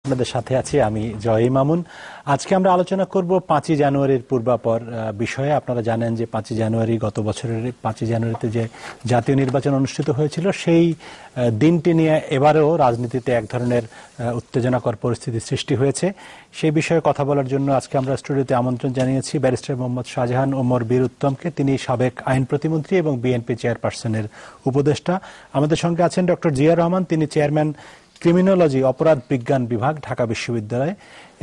আপনাদের সাথে আছি আমি জয় মামুন। আজকে আমরা আলোচনা করব 5ই জানুয়ারির পূর্বাপর বিষয়ে। আপনারা জানেন যে 5ই জানুয়ারি গত বছরের 5ই জানুয়ারিতে যে জাতীয় নির্বাচন অনুষ্ঠিত হয়েছিল, সেই দিনটি নিয়ে এবারেও রাজনীতিতে এক ধরনের উত্তেজনাকর পরিস্থিতি সৃষ্টি হয়েছে। সেই বিষয়ে কথা বলার জন্য আজকে আমরা স্টুডিওতে আমন্ত্রণ জানিয়েছি ব্যারিস্টার মোহাম্মদ শাহজাহান ওমর বীর উত্তমকে। তিনি সাবেক আইন প্রতিমন্ত্রী এবং বিএনপি চেয়ারপারসনের উপদেষ্টা। আমাদের সঙ্গে আছেন ডক্টর জিয়া রহমান, তিনি চেয়ারম্যান ক্রিমিনোলজি অপরাধ বিজ্ঞান বিভাগ, ঢাকা বিশ্ববিদ্যালয়।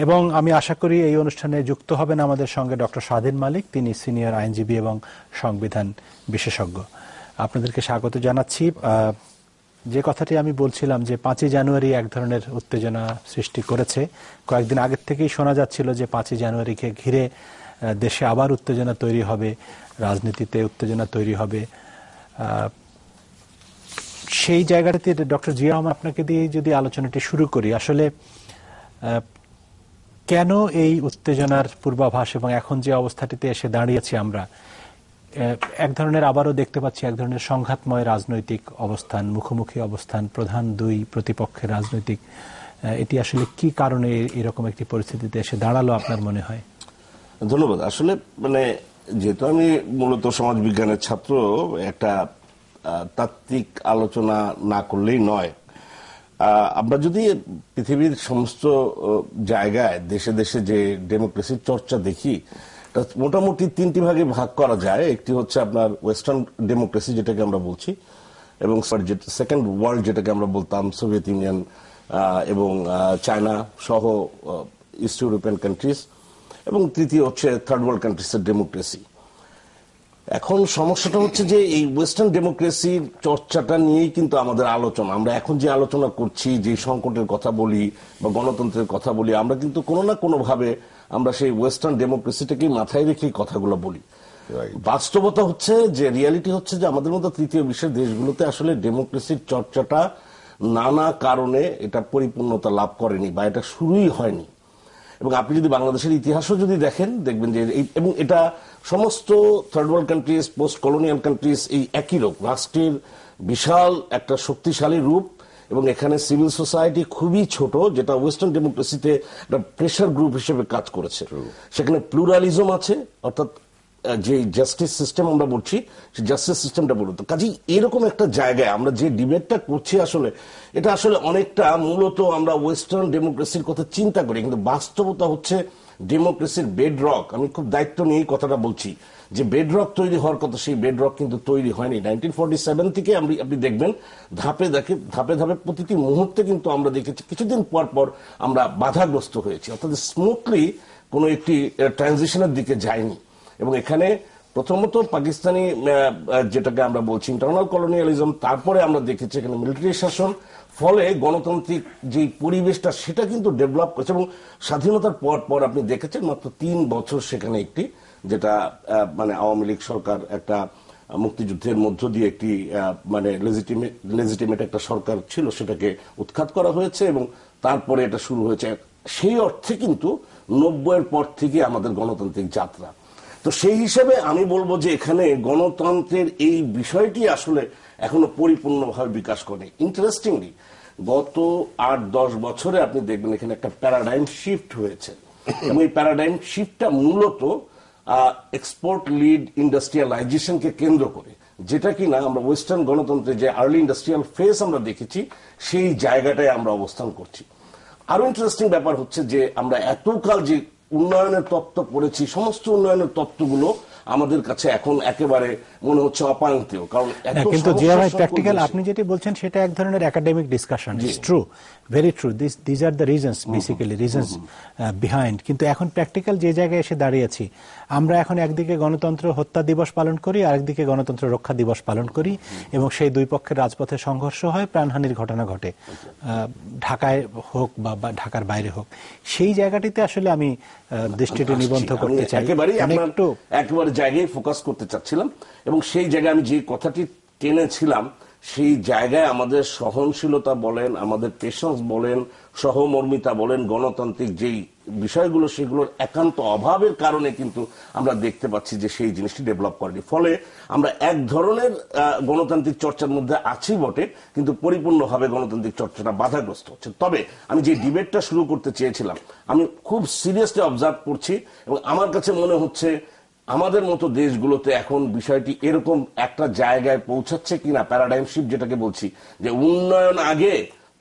এবং আমি আশা করি এই অনুষ্ঠানে যুক্ত হবেন আমাদের সঙ্গে ডক্টর স্বাধীন মালিক, তিনি সিনিয়র আইনজীবী এবং সংবিধান বিশেষজ্ঞ। আপনাদেরকে স্বাগত জানাচ্ছি। যে কথাটি আমি বলছিলাম যে 5ই জানুয়ারি এক ধরনের উত্তেজনা সৃষ্টি করেছে। কয়েকদিন আগের থেকেই শোনা যাচ্ছিল যে 5ই জানুয়ারিকে ঘিরে দেশে আবার উত্তেজনা তৈরি হবে, রাজনীতিতে উত্তেজনা তৈরি হবে। সেই জায়গাটাতে ডক্টর জিয়া রহমান, আপনাকে দিয়ে যদি আলোচনাটি শুরু করি, আসলে কেন এই উত্তেজনার পূর্বাভাস এবং এখন যে অবস্থাটিতে এসে দাঁড়িয়েছি আমরা, এক ধরনের আবারও দেখতে পাচ্ছি এক ধরনের সংঘাতময় রাজনৈতিক অবস্থান, মুখোমুখি অবস্থান, প্রধান দুই প্রতিপক্ষের রাজনৈতিক, এটি আসলে কি কারণে এরকম একটি পরিস্থিতিতে এসে দাঁড়ালো আপনার মনে হয়? ধন্যবাদ। আসলে যেহেতু আমি মূলত সমাজ বিজ্ঞানের ছাত্র, একটা তাত্ত্বিক আলোচনা না করলেই নয়। আমরা যদি পৃথিবীর সমস্ত জায়গায় দেশে দেশে যে ডেমোক্রেসির চর্চা দেখি, মোটামুটি তিনটি ভাগে ভাগ করা যায়। একটি হচ্ছে আপনার ওয়েস্টার্ন ডেমোক্রেসি, যেটাকে আমরা বলছি, এবং সেকেন্ড ওয়ার্ল্ড যেটাকে আমরা বলতাম, সোভিয়েত ইউনিয়ন এবং চায়না সহ ইস্ট ইউরোপিয়ান কান্ট্রিজ, এবং তৃতীয় হচ্ছে থার্ড ওয়ার্ল্ড কান্ট্রিজের ডেমোক্রেসি। এখন সমস্যাটা হচ্ছে যে এই ওয়েস্টার্ন ডেমোক্রেসির চর্চাটা নিয়েই কিন্তু আমাদের আলোচনা। আমরা এখন যে আলোচনা করছি, যে সংকটের কথা বলি বা গণতন্ত্রের কথা বলি, আমরা কিন্তু কোনো না কোনো ভাবে আমরা সেই ওয়েস্টার্ন ডেমোক্রেসিটাকেই মাথায় রেখেই কথাগুলো বলি। বাস্তবতা হচ্ছে যে, রিয়ালিটি হচ্ছে যে আমাদের মতো তৃতীয় বিশ্বের দেশগুলোতে আসলে ডেমোক্রেসির চর্চাটা নানা কারণে এটা পরিপূর্ণতা লাভ করেনি বা এটা শুরুই হয়নি। এবং আপনি যদি বাংলাদেশের ইতিহাসও যদি দেখেন, দেখবেন যে এবং এটা সমস্ত third world countries, post colonial countries এই একই রূপ। রাষ্ট্রের বিশাল একটা শক্তিশালী রূপ এবং এখানে সিভিল সোসাইটি খুবই ছোট, যেটা ওয়েস্টার্ন ডেমোক্রেসিতে একটা প্রেশার গ্রুপ হিসেবে কাজ করেছে। সেখানে প্লুরালিজম আছে, অর্থাৎ যে জাস্টিস সিস্টেম আমরা বলছি, সেই জাস্টিস সিস্টেমটা বলতো। কাজেই এরকম একটা জায়গায় আমরা যে ডিবেটটা করছি, আসলে এটা আসলে অনেকটা মূলত আমরা ওয়েস্টার্ন ডেমোক্রেসির কথা চিন্তা করি, কিন্তু বাস্তবতা হচ্ছে ডেমোক্রেসির বেডরক। আমি খুব দায়িত্ব নিয়ে কথাটা বলছি যে বেডরক তৈরি হওয়ার কথা, সেই বেডরক কিন্তু তৈরি হয়নি। 1947 থেকে আপনি দেখবেন ধাপে ধাপে প্রতিটি মুহূর্তে কিন্তু আমরা দেখেছি কিছুদিন পর পর আমরা বাধাগ্রস্ত হয়েছি, অর্থাৎ স্মুথলি কোনো একটি ট্রানজিশনের দিকে যায়নি। এবং এখানে প্রথমত পাকিস্তানি যেটাকে আমরা বলছি ইন্টারনাল কলোনিয়ালিজম, তারপরে আমরা দেখেছি এখানে মিলিটারি শাসন, ফলে গণতান্ত্রিক যে পরিবেশটা সেটা কিন্তু ডেভেলপ করেছে। এবং স্বাধীনতার পর আপনি দেখেছেন মাত্র 3 বছর সেখানে একটি, যেটা আওয়ামী লীগ সরকার একটা মুক্তিযুদ্ধের মধ্য দিয়ে একটি লেজিটিমেট একটা সরকার ছিল, সেটাকে উৎখাত করা হয়েছে এবং তারপরে এটা শুরু হয়েছে। সেই অর্থে কিন্তু 90-এর পর থেকে আমাদের গণতান্ত্রিক যাত্রা। তো সেই হিসেবে আমি বলবো যে এখানে গণতন্ত্রের এই বিষয়টি আসলে এখনো পরিপূর্ণভাবে বিকাশ করে। ইন্টারেস্টিংলি গত 8-10 বছরে আপনি দেখবেন এখানে একটা প্যারাডাইম শিফট হয়েছে এবং এই প্যারাডাইম শিফটটা মূলত এক্সপোর্ট লিড ইন্ডাস্ট্রিয়ালাইজেশনকে কেন্দ্র করে, যেটা কিনা আমরা ওয়েস্টার্ন গণতন্ত্রের যে আর্লি ইন্ডাস্ট্রিয়াল ফেজ আমরা দেখেছি, সেই জায়গাটায় আমরা অবস্থান করছি। আরো ইন্টারেস্টিং ব্যাপার হচ্ছে যে আমরা এতকাল যে উন্নয়নের তত্ত্ব পড়েছি, সমস্ত উন্নয়নের তত্ত্বগুলো আমাদের কাছে এখন একেবারে মনে হচ্ছে অপায়ন্তীয়। কারণ কিন্তু জিয়া ভাই, প্র্যাকটিক্যাল আপনি যেটি বলছেন সেটা এক ধরনের academic discussion, it's true, very true, this are the reasons, basically reasons behind. কিন্তু এখন প্র্যাকটিক্যাল যে জায়গায় এসে দাঁড়িয়েছি, আমরা এখন একদিকে গণতন্ত্র হত্যা দিবস পালন করি, আরেকদিকে গণতন্ত্র রক্ষা দিবস পালন করি, এবং সেই দুই পক্ষের রাজপথে সংঘর্ষ হয়, প্রাণহানির ঘটনা ঘটে, ঢাকায় হোক বা ঢাকার বাইরে হোক। সেই জায়গাটিতে আসলে আমি দৃষ্টিটি নিবদ্ধ করতে চাই, একেবারে জায়গায় ফোকাস করতে চাচ্ছিলাম। এবং সেই জায়গায় আমি যে কথাটি টেনেছিলাম, সেই জায়গায় আমাদের সহনশীলতা বলেন, আমাদের পেশেন্স বলেন, সহমর্মিতা বলেন, গণতান্ত্রিক যেই বিষয়গুলো সেগুলোর একান্ত অভাবের কারণে কিন্তু আমরা দেখতে পাচ্ছি যে সেই জিনিসটি ডেভেলপ করেনি। ফলে আমরা এক ধরনের গণতান্ত্রিক চর্চার মধ্যে আছি বটে, কিন্তু পরিপূর্ণভাবে গণতান্ত্রিক চর্চাটা বাধাগ্রস্ত হচ্ছে। তবে আমি যে ডিবেটটা শুরু করতে চেয়েছিলাম, আমি খুব সিরিয়াসলি অবজার্ভ করছি এবং আমার কাছে মনে হচ্ছে আমাদের মতো দেশগুলোতে এখন বিষয়টি এরকম একটা জায়গায় পৌঁছাচ্ছে কিনা, প্যারাডাইম শিফট যেটাকে বলছি, যে উন্নয়ন আগে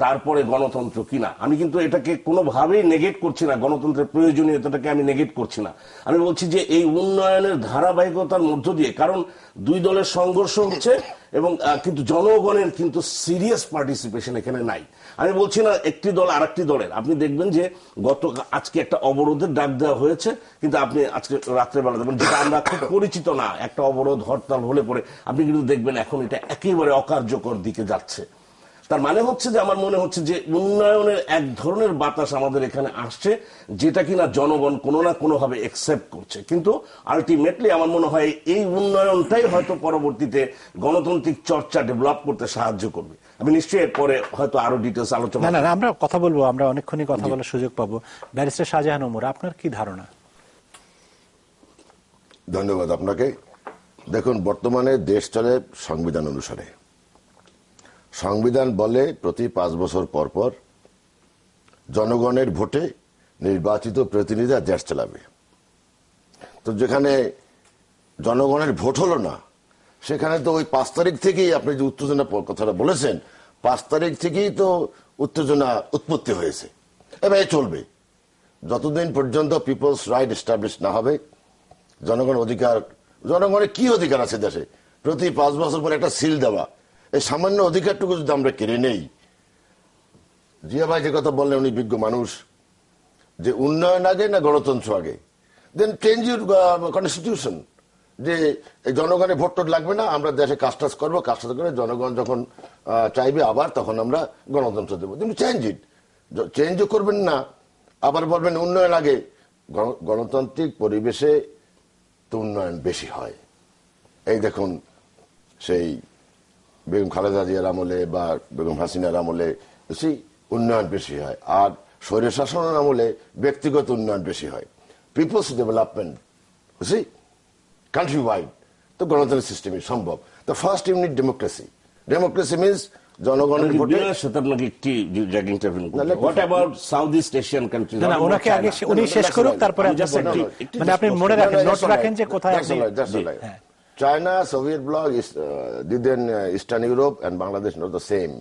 তারপরে গণতন্ত্র কিনা। আমি কিন্তু এটাকে কোনোভাবেই নেগেট করছি না, গণতন্ত্রের প্রয়োজনীয়তাটাকে আমি নেগেট করছি না। আমি বলছি যে এই উন্নয়নের ধারাবাহিকতার মধ্য দিয়ে, কারণ দুই দলের সংঘর্ষ হচ্ছে এবং কিন্তু জনগণের কিন্তু সিরিয়াস পার্টিসিপেশন এখানে নাই। আমি বলছি না একটি দল আর একটি দলের। আপনি দেখবেন যে আজকে একটা অবরোধের ডাক দেওয়া হয়েছে, কিন্তু আপনি আজকে রাত্রেবেলা দেখবেন, যেটা আমরা খুব পরিচিত না, একটা অবরোধ হরতাল হলে পরে আপনি কিন্তু দেখবেন এখন এটা একেবারে অকার্যকর দিকে যাচ্ছে। তার মানে হচ্ছে যে আমার মনে হচ্ছে যে উন্নয়নের এক ধরনের বাতাস আমাদের এখানে আসছে, যেটা কিনা জনগণ কোনো না কোনো ভাবে একসেপ্ট করছে। কিন্তু আলটিমেটলি আমার মনে হয় এই উন্নয়নটাই হয়তো পরবর্তীতে গণতান্ত্রিক চর্চা ডেভেলপ করতে সাহায্য করবে। আমি নিশ্চয়ই এরপরে হয়তো আরো ডিটেলস আলোচনা না আমরা কথা বলবো, আমরা অনেকক্ষণই কথা বলার সুযোগ পাবো। ব্যারিস্টার শাহজাহান ওমর, আপনার কি ধারণা? ধন্যবাদ আপনাকে। দেখুন, বর্তমানে দেশ চলে সংবিধান অনুসারে। সংবিধান বলে প্রতি 5 বছর পর পর জনগণের ভোটে নির্বাচিত প্রতিনিধিরা দেশ চালাবে। তো যেখানে জনগণের ভোট হলো না, সেখানে তো ওই 5 তারিখ থেকেই আপনি যে উত্তেজনা কথাটা বলেছেন, 5 তারিখ থেকেই তো উত্তেজনা উৎপত্তি হয়েছে। এবার চলবে যতদিন পর্যন্ত পিপলস রাইট এস্টাবলিশ না হবে। জনগণ অধিকার, জনগণের কি অধিকার আছে দেশে? প্রতি 5 বছর পর একটা সিল দেওয়া, এই সামান্য অধিকারটুকু যদি আমরা কেড়ে নেই। জিয়া ভাই যে কথা বললেন, উনি বিজ্ঞ মানুষ, যে উন্নয়ন আগে না গণতন্ত্র আগে, দেন চেঞ্জ ইউর কনস্টিটিউশন, যে এই জনগণের ভোট টোট লাগবে না, আমরা দেশে কাজ টাজ করবো, কাজ টাজ করে জনগণ যখন চাইবে আবার তখন আমরা গণতন্ত্র দেবো। কিন্তু চেঞ্জ ইট, চেঞ্জও করবেন না, আবার বলবেন উন্নয়ন আগে। গণতান্ত্রিক পরিবেশে তো উন্নয়ন বেশি হয়। এই দেখুন, সেই বেগম খালেদা জিয়ার আমলে বা বেগম হাসিনার আমলে বেশি উন্নয়ন বেশি হয়, আর স্বৈর শাসনের আমলে ব্যক্তিগত উন্নয়ন বেশি হয়। পিপলস ডেভেলপমেন্ট বুঝি কান্ট্রি ওয়াইড, তো গণতান্ত্রিক সিস্টেমই সম্ভব। তো first unit democracy. Democracy means জনগণের ভোটে। আপনাকে একটি what about south east Asian countries? না, ওনাকে আগে উনি শেষ করুক, তারপরে মানে আপনি মনে রাখেন, নোট রাখেন যে কোথায় আপনি। China, Soviet bloc, then Eastern Europe and Bangladesh not the same.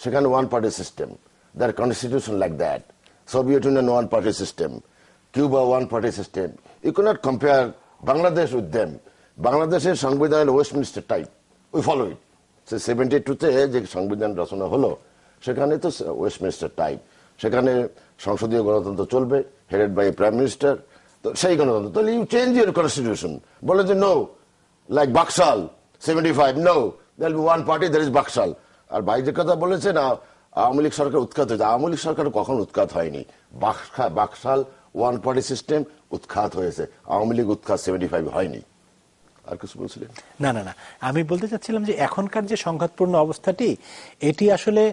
Second, one-party system. Their constitution like that. Soviet Union one-party system. Cuba one-party system. You cannot compare Bangladesh with them. Bangladesh's সংবিধান Westminster type, we follow it. So 72-তে যে সংবিধান রচনা হলো, সেখানে তো Westminster type. সেখানে সংসদীয় গণতন্ত্র চলবে, হেডেড বাই প্রাইম মিনিস্টার। তো সেই গণতন্ত্র, তাহলে ইউ চেঞ্জ ইউর কনস্টিটিউশন। বলে যে no, like Baksal 75, no, there be one party, that is Baksal. আর ভাই যে কথা বলেছেন আওয়ামী লীগ সরকার উৎখাত হয়েছে, আওয়ামী লীগ সরকার কখন উৎখাত হয়নি। বাকশাল ওয়ান পার্টি সিস্টেম উৎখাত হয়েছে, আওয়ামী লীগ উৎখাত 75 হয়নি। আর কিছু বলছিলেন? না, আমি বলতে চাচ্ছিলাম যে এখনকার যে সংঘাতপূর্ণ অবস্থাটি, এটি আসলে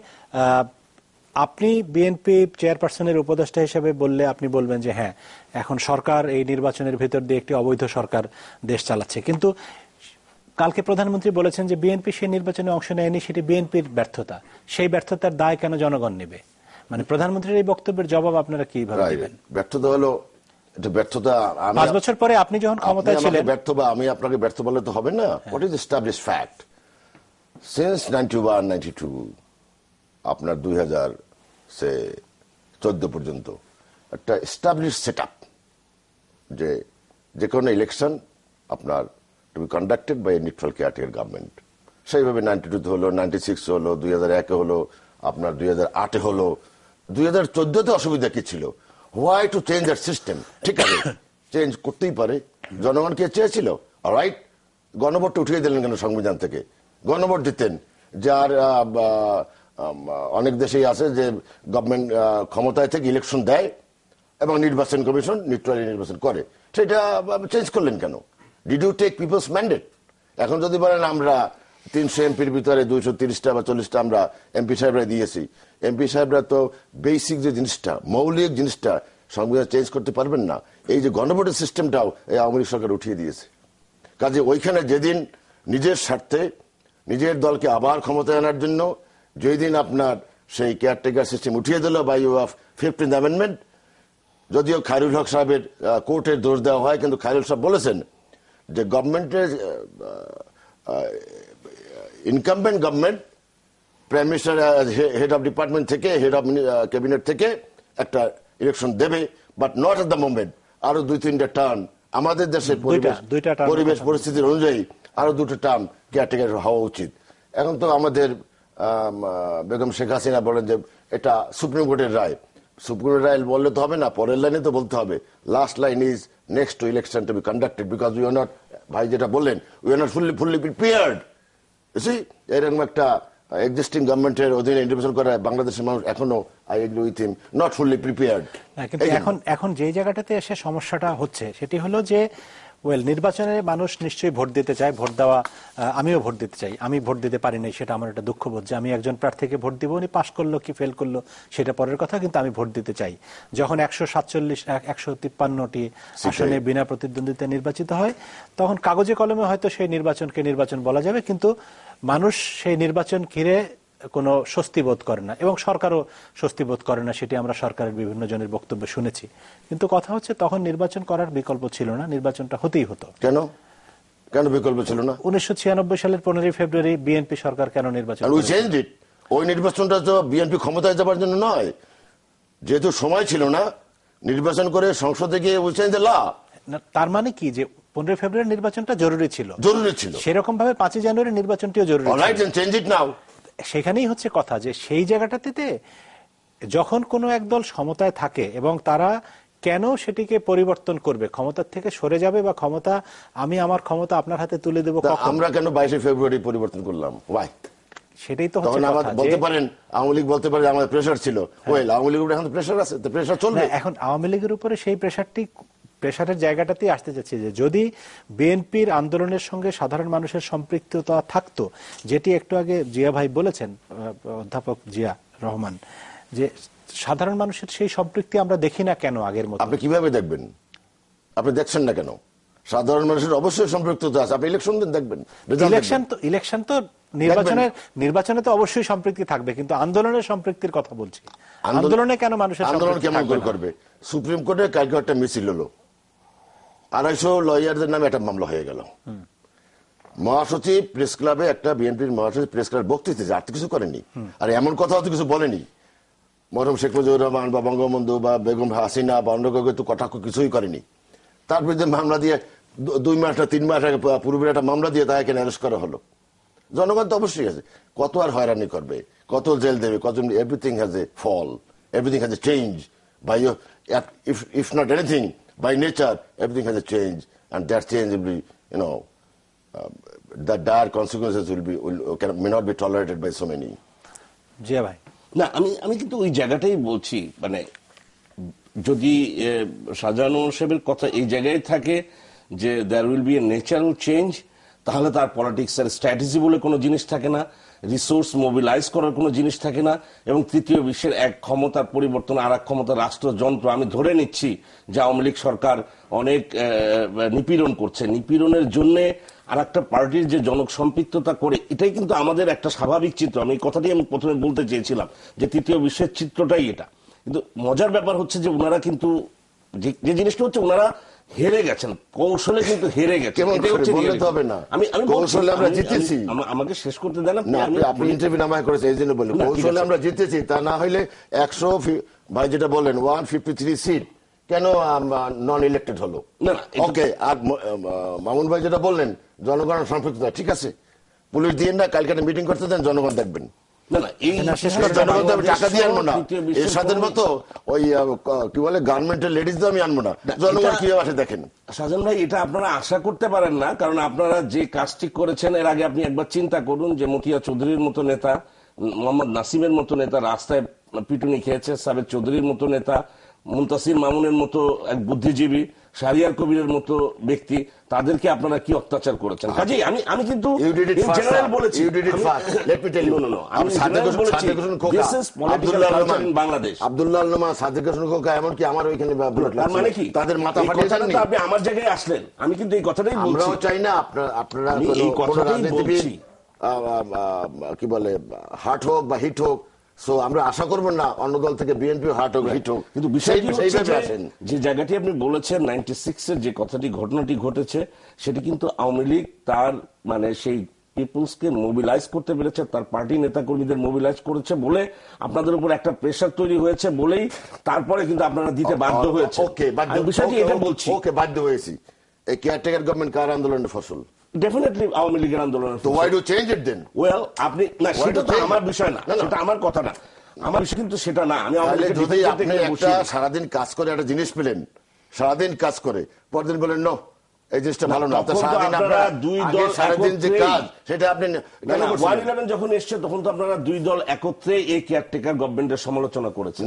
আপনি বিএনপি চেয়ারপারসনের উপদেষ্টা হিসেবে বললে আপনি বলবেন যে হ্যাঁ, এখন সরকার এই নির্বাচনের ভেতর দিয়ে একটি অবৈধ সরকার দেশ চালাচ্ছে। কিন্তু কালকে প্রধানমন্ত্রী বলেছেন যে বিএনপি সেই নির্বাচনে অংশ নেয়নি, সেটি বিএনপির ব্যর্থতা। সেই ব্যর্থতার দায় কেন জনগণ নেবে? মানে প্রধানমন্ত্রীর এই বক্তব্যের জবাব আপনারা কিভাবে দিবেন? ব্যর্থতা হলো, এটা ব্যর্থতা 5 বছর পরে আপনি যখন ক্ষমতায় ছিলেন। ব্যর্থ বা আমি আপনাকে ব্যর্থ বললে তো হবে না। What is establish fact? Since 91, 92, আপনার 2014 পর্যন্ত একটা এস্টাবলিশ সেট আপ, যে কোনো ইলেকশন আপনার to be conducted by neutral caretaker government. সেইভাবে 92-তে হলো, 96 হলো, 2001-এ হলো, আপনার 2008-এ হলো। 2014-তে অসুবিধা কি ছিল? Why to change that system? ঠিক আছে, চেঞ্জ করতেই পারে, জনগণ কে চেয়েছিল, অলরাইট। গণভোটটা উঠিয়ে দিলেন কেন সংবিধান থেকে? গণভোট দিতেন, যার অনেক দেশেই আছে যে গভর্নমেন্ট ক্ষমতায় থেকে ইলেকশন দেয় এবং নির্বাচন কমিশন নিউট্রালি নির্বাচন করে, সেটা চেঞ্জ করলেন কেন? Did you take people's mandate? এখন যদি বলেন আমরা 300 এমপির ভিতরে 230টা বা 40টা আমরা এমপি সাহেবরা দিয়েছি, এমপি সাহেবরা তো বেসিক যে জিনিসটা, মৌলিক জিনিসটা, সংবিধান চেঞ্জ করতে পারবেন না। এই যে গণভোটের সিস্টেমটাও এই আওয়ামী লীগ সরকার উঠিয়ে দিয়েছে। কাজে ওইখানে যেদিন নিজের স্বার্থে নিজের দলকে আবার ক্ষমতায় আনার জন্য যেদিন আপনার সেই কেয়ারটেকার সিস্টেম উঠিয়ে দিল by way of 15th amendment, যদিও খায়রুল হক সাহেবের কোর্টের দোষ দেওয়া হয়, কিন্তু খায়রুল সাহেব বলেছেন যে গভর্নমেন্টের incumbent government prime minister head of department থেকে হেড অফ ক্যাবিনেট থেকে একটা ইলেকশন দেবে, but not at the moment. আরো 2-3টা টার্ম আমাদের দেশের পরিবেশ পরিস্থিতির অনুযায়ী আরো 2টা টার্ম কেয়ারটেকার হওয়া উচিত। এখন তো আমাদের বেগম শেখ হাসিনা বলেন যে এটা সুপ্রিম কোর্টের রায়। সুপ্রিম কোর্টের রায় বললে তো হবে না, পরের লাইনে তো বলতে হবে। Last line is next to election to be conducted because we are not, ভাই যেটা বললেন, we are not fully prepared. এরকম একটা এক্সিস্টিং গভর্নমেন্টের অধীনে নির্বাচন করা বাংলাদেশের মানুষ এখনো, I agree with him, not fully prepared. কিন্তু এখন যে জায়গাটাতে এসে সমস্যাটা হচ্ছে সেটি হলো যে নির্বাচনে মানুষ নিশ্চয়ই ভোট দিতে চায়, ভোট দেওয়া, আমিও ভোট দিতে চাই, আমি ভোট দিতে পারি নাই, সেটা আমার একটা দুঃখবোধ যে আমি একজন প্রার্থীকে ভোট দিব, উনি পাশ করলো কি ফেল করলো সেটা পরের কথা, কিন্তু আমি ভোট দিতে চাই। যখন 153টি আসনে বিনা প্রতিদ্বন্দ্বিতায় নির্বাচিত হয় তখন কাগজে কলমে হয়তো সেই নির্বাচনকে নির্বাচন বলা যাবে, কিন্তু মানুষ সেই নির্বাচন ঘিরে কোনো স্বস্তি বোধ করে না এবং সরকারও স্বস্তি বোধ করে না, সেটি আমরা সরকারের বিভিন্ন জনের বক্তব্য শুনেছি। কিন্তু কথা হচ্ছে তখন নির্বাচন করার বিকল্প ছিল না, নির্বাচনটা হতেই হতো। কেন বিকল্প ছিল না? 1996 সালের 15 ফেব্রুয়ারি বিএনপি সরকার কেন নির্বাচন? ওই নির্বাচনটা তো বিএনপি ক্ষমতায় যাবার জন্য নয়, যেহেতু সময় ছিল না নির্বাচন করে সংসদে গিয়ে বুঝছেন যে তার মানে কি যে 15 ফেব্রুয়ারি নির্বাচনটা জরুরি ছিল, সেরকম ভাবে 5 জানুয়ারি নির্বাচনটিও জরুরি ছিল। সেখানেই হচ্ছে কথা যে সেই জায়গাটাতে যখন কোনো একদল ক্ষমতায় থাকে এবং তারা কেন সেটিকে পরিবর্তন করবে, ক্ষমতার থেকে সরে যাবে বা ক্ষমতা আমি আমার ক্ষমতা আপনার হাতে তুলে দেবো, আমরা কেন 22 ফেব্রুয়ারি পরিবর্তন করলাম? ওয়াই? সেটাই তো হচ্ছে কথা। বলতে পারেন আওয়ামী লীগ বলতে পারে আমাদের প্রেসার ছিল, ওয়েল আওয়ামী লীগের এখন প্রেসার আছে, তো প্রেসার চলবে। এখন আওয়ামী লীগের উপরে সেই প্রেসারের জায়গাটাতেই আসতে যাচ্ছে যে যদি বিএনপির আন্দোলনের সঙ্গে সাধারণ মানুষের সম্পৃক্ততা থাকতো, যেটি একটু আগে জিয়া ভাই বলেছেন, অধ্যাপক জিয়া রহমান, যে সাধারণ মানুষের সেই সম্পৃক্তি আমরা দেখি না কেন আগের মতো। আপনি কিভাবে দেখবেন? আপনি দেখছেন না কেন? সাধারণ মানুষের অবশ্যই সম্পৃক্ততা আছে, আপনি ইলেকশন দিন দেখবেন। ইলেকশন তো নির্বাচনে তো অবশ্যই সম্পৃক্তি থাকবে, কিন্তু আন্দোলনের সম্পৃক্তির কথা বলছি। আন্দোলনে কেন মানুষের আন্দোলন কেমন করবে? সুপ্রিম কোর্টে কালকে একটা মিছিল হলো, 250 লয়ারদের নামে একটা মামলা হয়ে গেল। মহাসচিব প্রেস ক্লাবে, একটা বিএনপির মহাসচিব প্রেস ক্লাবের বক্তৃতা, আর তো কিছু করেনি, আর এমন কথা তো কিছু বলেনি। মরহুম শেখ মুজিবুর রহমান বা বঙ্গবন্ধু বা বেগম হাসিনা বা অন্য কেউ তো কটাক্ষ কিছুই করেনি। তার বিরুদ্ধে মামলা দিয়ে 2 মাস না 3 মাস আগে পূর্বের একটা মামলা দিয়ে তাকে অ্যারেস্ট করা হলো। জনগণ তো অবশ্যই আছে, কত আর হয়রানি করবে, কত জেল দেবে, কত, everything has a fall, everything has a change by if not anything by nature, everything has a change, and that change will be, the dire consequences may not be tolerated by so many. Zia ভাই, না, আমি কিন্তু ওই জায়গাটাই বলছি, মানে যদি শাহজাহান সাহেবের কথা এই জায়গায় থাকে যে there will be a natural change, তাহলে তার পলিটিক্সের স্ট্র্যাটেজি বলে কোনো জিনিস থাকে না, রিসোর্স মোবিলাইজ করার কোনো জিনিস থাকে না, এবং তৃতীয় বিশ্বের এক ক্ষমতার পরিবর্তন আর এক ক্ষমতার রাষ্ট্রযন্ত্র। আমি ধরে নিচ্ছি যে আওয়ামী লীগ সরকার অনেক নিপীড়ন করছে, নিপীড়নের জন্য আর একটা পার্টির যে জনক সম্পৃক্ততা করে, এটাই কিন্তু আমাদের একটা স্বাভাবিক চিত্র। আমি এই কথাটি আমি প্রথমে বলতে চেয়েছিলাম যে তৃতীয় বিশ্বের চিত্রটাই এটা। কিন্তু মজার ব্যাপার হচ্ছে যে ওনারা কিন্তু যে জিনিসটা হচ্ছে ওনারা হেরে গেছেন, কৌশলে কিন্তু হেরে গেছেন। আমাকে শেষ করতে দেন, আপনি ইন্টারভিউ নামায় করেছেন এই জন্য বললেন কৌশলে আমরা জিতেছি, তা না হইলে 100 ভাই যেটা বললেন 153 সিট কেন নন ইলেক্টেড হলো? ওকে, আর মামুন ভাই যেটা বললেন জনগণের সম্পৃক্ততা, ঠিক আছে, পুলিশ দিয়ে না, কালকে মিটিং করতে দেন, জনগণ দেখবেন। টাকা দিয়ে আনবো না, এরশাদের মতো ওই কি বলে গার্মেন্টের লেডিস আমি আনবো না, জনগণ কি আসে দেখেন। শাহজাহান ভাই, এটা আপনারা আশা করতে পারেন না, কারণ আপনারা যে কাজটি করেছেন এর আগে আপনি একবার চিন্তা করুন যে মতিয়া চৌধুরীর মতো নেতা, মোহাম্মদ নাসিমের মতো নেতা রাস্তায় পিটুনি খেয়েছে, সাবেক চৌধুরীর মতো নেতা মুনতাসির মামুনের মতো এক বুদ্ধিজীবী, শাহরিয়ার কবিরের মতো ব্যক্তি, তাদেরকে আপনারা কি অত্যাচার করেছেন? কাজেই আমি কিন্তু জেনারেল বলেছি, বাংলাদেশ আব্দুল্লাহ নোমান, সাদিক হোসেন খোকা, এমনকি আমার ওইখানে তার মানে কি তাদের মাথা ফাটিয়েছেন। আপনি আমার জায়গায় আসলেন, আমি কিন্তু এই কথাটাই বলছি। আমরাও চাই না আপনারা এই কথাটাই বলছি, কি বলে হার্ট হোক বা হিট হোক, সো আমরা আশা করবো না অন্য দল থেকে বিএনপি হার্ট হোক হিট হোক। কিন্তু বিষয়টি যে জায়গাটি আপনি বলেছেন 96 এর যে ঘটনাটি ঘটেছে, সেটি কিন্তু আওয়ামী লীগ তার মানে সেই পিপুলসকে মোবিলাইজ করতে পেরেছে, তার পার্টি নেতাকর্মীদের মোবিলাইজ করেছে বলে আপনাদের উপর একটা প্রেশার তৈরি হয়েছে বলেই তারপরে কিন্তু আপনারা দিতে বাধ্য হয়েছে। বিষয়টি এটা বলছি, ওকে বাধ্য হয়েছি। এই কেয়ারটেকার গভর্নমেন্ট কার আন্দোলনের ফসল? ডেফিনেটলি আওয়ামী লীগের আন্দোলনের। তো why do change it then? Well আপনি না, সেটা তো আমার বিষয় না, সেটা আমার কথা না, আমার বিষয় কিন্তু সেটা না। আমি যদি আপনি একটা সারাদিন কাজ করে একটা জিনিস পেলেন, সারাদিন কাজ করে পরদিন বলেন নো এই জিনিসটা ভালো না, সারাদিন আপনারা দুই দল সারাদিন যে কাজ সেটা আপনি 111 যখন এসছে তখন তো আপনারা দুই দল একত্রে এই কেয়ারটেকার গভর্নমেন্টের সমালোচনা করেছেন,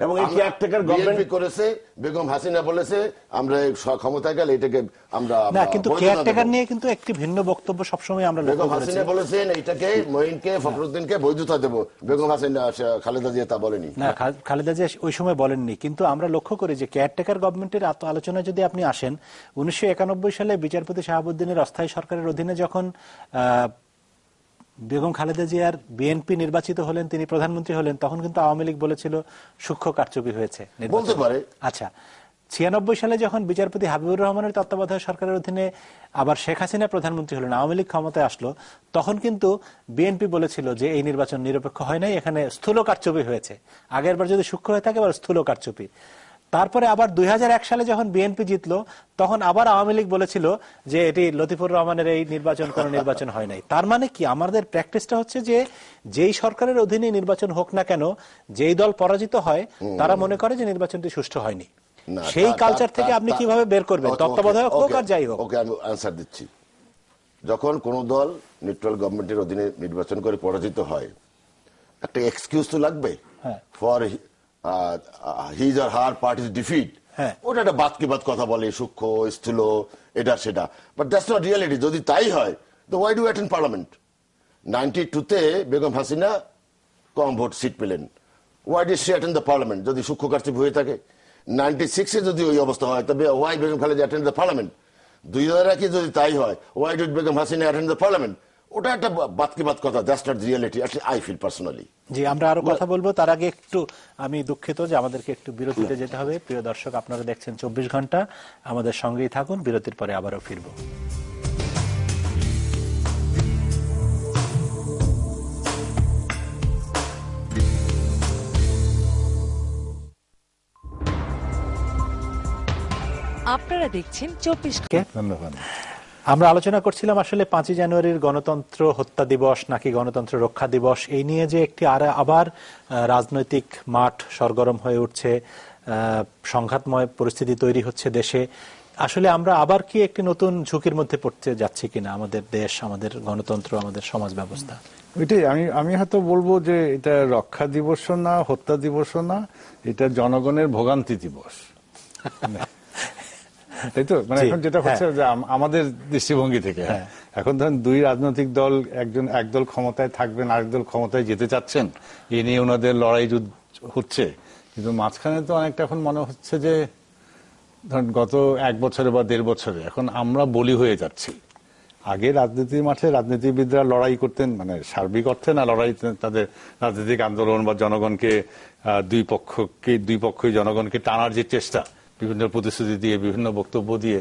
এবং এই কেয়ারটেকার গভর্নমেন্ট করেছে, বেগম হাসিনা বলেছে আমরা ক্ষমতায় গেলে এটাকে আমরা না, কিন্তু কেয়ারটেকার নিয়ে কিন্তু একটি ভিন্ন বক্তব্য সবসময় আমরা বেগম হাসিনা বলেছেন এইটাকে মঈনকে ফখরুদ্দিনকে বৈধতা দেব, বেগম হাসিনা খালেদা জিয়া তা বলেনি। না, খালেদা জিয়া ওই সময় বলেননি, কিন্তু আমরা লক্ষ্য করি যে কেয়ারটেকার গভর্নমেন্টের আলোচনায় যদি আপনি আসেন, 1991 সালে বিচারপতি শাহাবুদ্দিনের অস্থায়ী সরকারের অধীনে যখন বেগম খালেদা জিয়ার বিএনপি নির্বাচিত হলেন, তিনি প্রধানমন্ত্রী হলেন, তখন কিন্তু আওয়ামী লীগ বলেছিল সূক্ষ্ম কারচুপি হয়েছে বলতে পারে। আচ্ছা, 96 সালে যখন বিচারপতি হাবিবুর রহমানের তত্ত্বাবধায়ক সরকারের অধীনে আবার শেখ হাসিনা প্রধানমন্ত্রী হলেন, আওয়ামী লীগ ক্ষমতায় আসলো, তখন কিন্তু বিএনপি বলেছিল যে এই নির্বাচন নিরপেক্ষ হয় নাই, এখানে স্থূল কারচুপি হয়েছে, আগের বার যদি সূক্ষ্ম হয়ে থাকে এবার স্থূল কারচুপি। তারপরে আবার 2001 সালে যখন বিএনপি জিতলো, তখন আবার আওয়ামী লীগ বলেছিল যে এটি লতিফুর রহমানের এই নির্বাচন কোন নির্বাচন হয় নাই। তার মানে কি, আমাদের প্র্যাকটিসটা হচ্ছে যে যেই সরকারের অধীনে নির্বাচন হোক না কেন, যেই দল পরাজিত হয় তারা মনে করে যে নির্বাচনটি সুষ্ঠু হয়নি। সেই কালচার থেকে আপনি কিভাবে বের করবেন? তত্ত্বাবধায়ক হোক আর যাই হোক। ওকে, আমি আনসার দিচ্ছি। যখন কোন দল নিউট্রাল গভর্নমেন্টের অধীনে নির্বাচন করে পরাজিত হয়, একটা এক্সকিউজ তো লাগবে for his or her party's defeat. ওটা একটা বাদ কি বাদ কথা বলে, সূক্ষ্ম স্থূল এটা সেটা, বাট দ্যাটস নট রিয়ালিটি। যদি তাই হয় তো ওয়াই ডু অ্যাটেন্ড পার্লামেন্ট? 92-তে বেগম হাসিনা কম ভোট সিট পেলেন, why did she attend the parliament? যদি সূক্ষ্ম কারচুপি হয়ে থাকে। 96-এ যদি ওই অবস্থা হয় তবে why Begum Khaleda attend the parliament? 2001-এ যদি তাই হয়, why did Begum Hasina attend the parliament? ওটা একটা বাদ কি বাদ কথা, that's not reality, I feel personally. জি, আমরা আরো কথা বলবো, তার আগে একটু আমি দুঃখিত যে আমাদেরকে একটু বিরতিতে যেতে হবে। প্রিয় দর্শক, আপনারা দেখছেন 24 ঘন্টা, আমাদের সঙ্গেই থাকুন, বিরতির পরে আবারও ফিরবো। আপনারা দেখছেন 24 ঘন্টা। ধন্যবাদ। আমরা আলোচনা করছিলাম আসলে 5ই জানুয়ারির গণতন্ত্র হত্যা দিবস নাকি গণতন্ত্র রক্ষা দিবস, এই নিয়ে যে একটি আবার রাজনৈতিক মাঠ সরগরম হয়ে উঠছে, সংঘাতময় পরিস্থিতি তৈরি হচ্ছে দেশে। আসলে আমরা আবার কি একটি নতুন ঝুঁকির মধ্যে পড়তে যাচ্ছি কিনা আমাদের দেশ, আমাদের গণতন্ত্র, আমাদের সমাজ ব্যবস্থা? ওইটাই আমি হয়তো বলবো যে এটা রক্ষা দিবসও না, হত্যা দিবসও না, এটা জনগণের ভোগান্তি দিবস। তাই তো, মানে এখন যেটা হচ্ছে যে আমাদের দৃষ্টিভঙ্গি থেকে এখন ধরেন দুই রাজনৈতিক দল, এক দল ক্ষমতায় থাকবেন, আরেক দল ক্ষমতায় যেতে চাচ্ছেন, এ নিয়ে ওনাদের লড়াই হচ্ছে। কিন্তু মাঝখানে তো অনেকটা এখন মনে হচ্ছে যে ধরেন গত 1 বছরে বা 1.5 বছরে এখন আমরা বলি হয়ে যাচ্ছি। আগে রাজনীতির মাঠে রাজনীতিবিদরা লড়াই করতেন, মানে সার্বিক অর্থে না, লড়াই তাদের রাজনৈতিক আন্দোলন বা জনগণকে দুই পক্ষই জনগণকে টানার যে চেষ্টা, বিভিন্ন প্রতিশ্রুতি দিয়ে, বিভিন্ন বক্তব্য দিয়ে,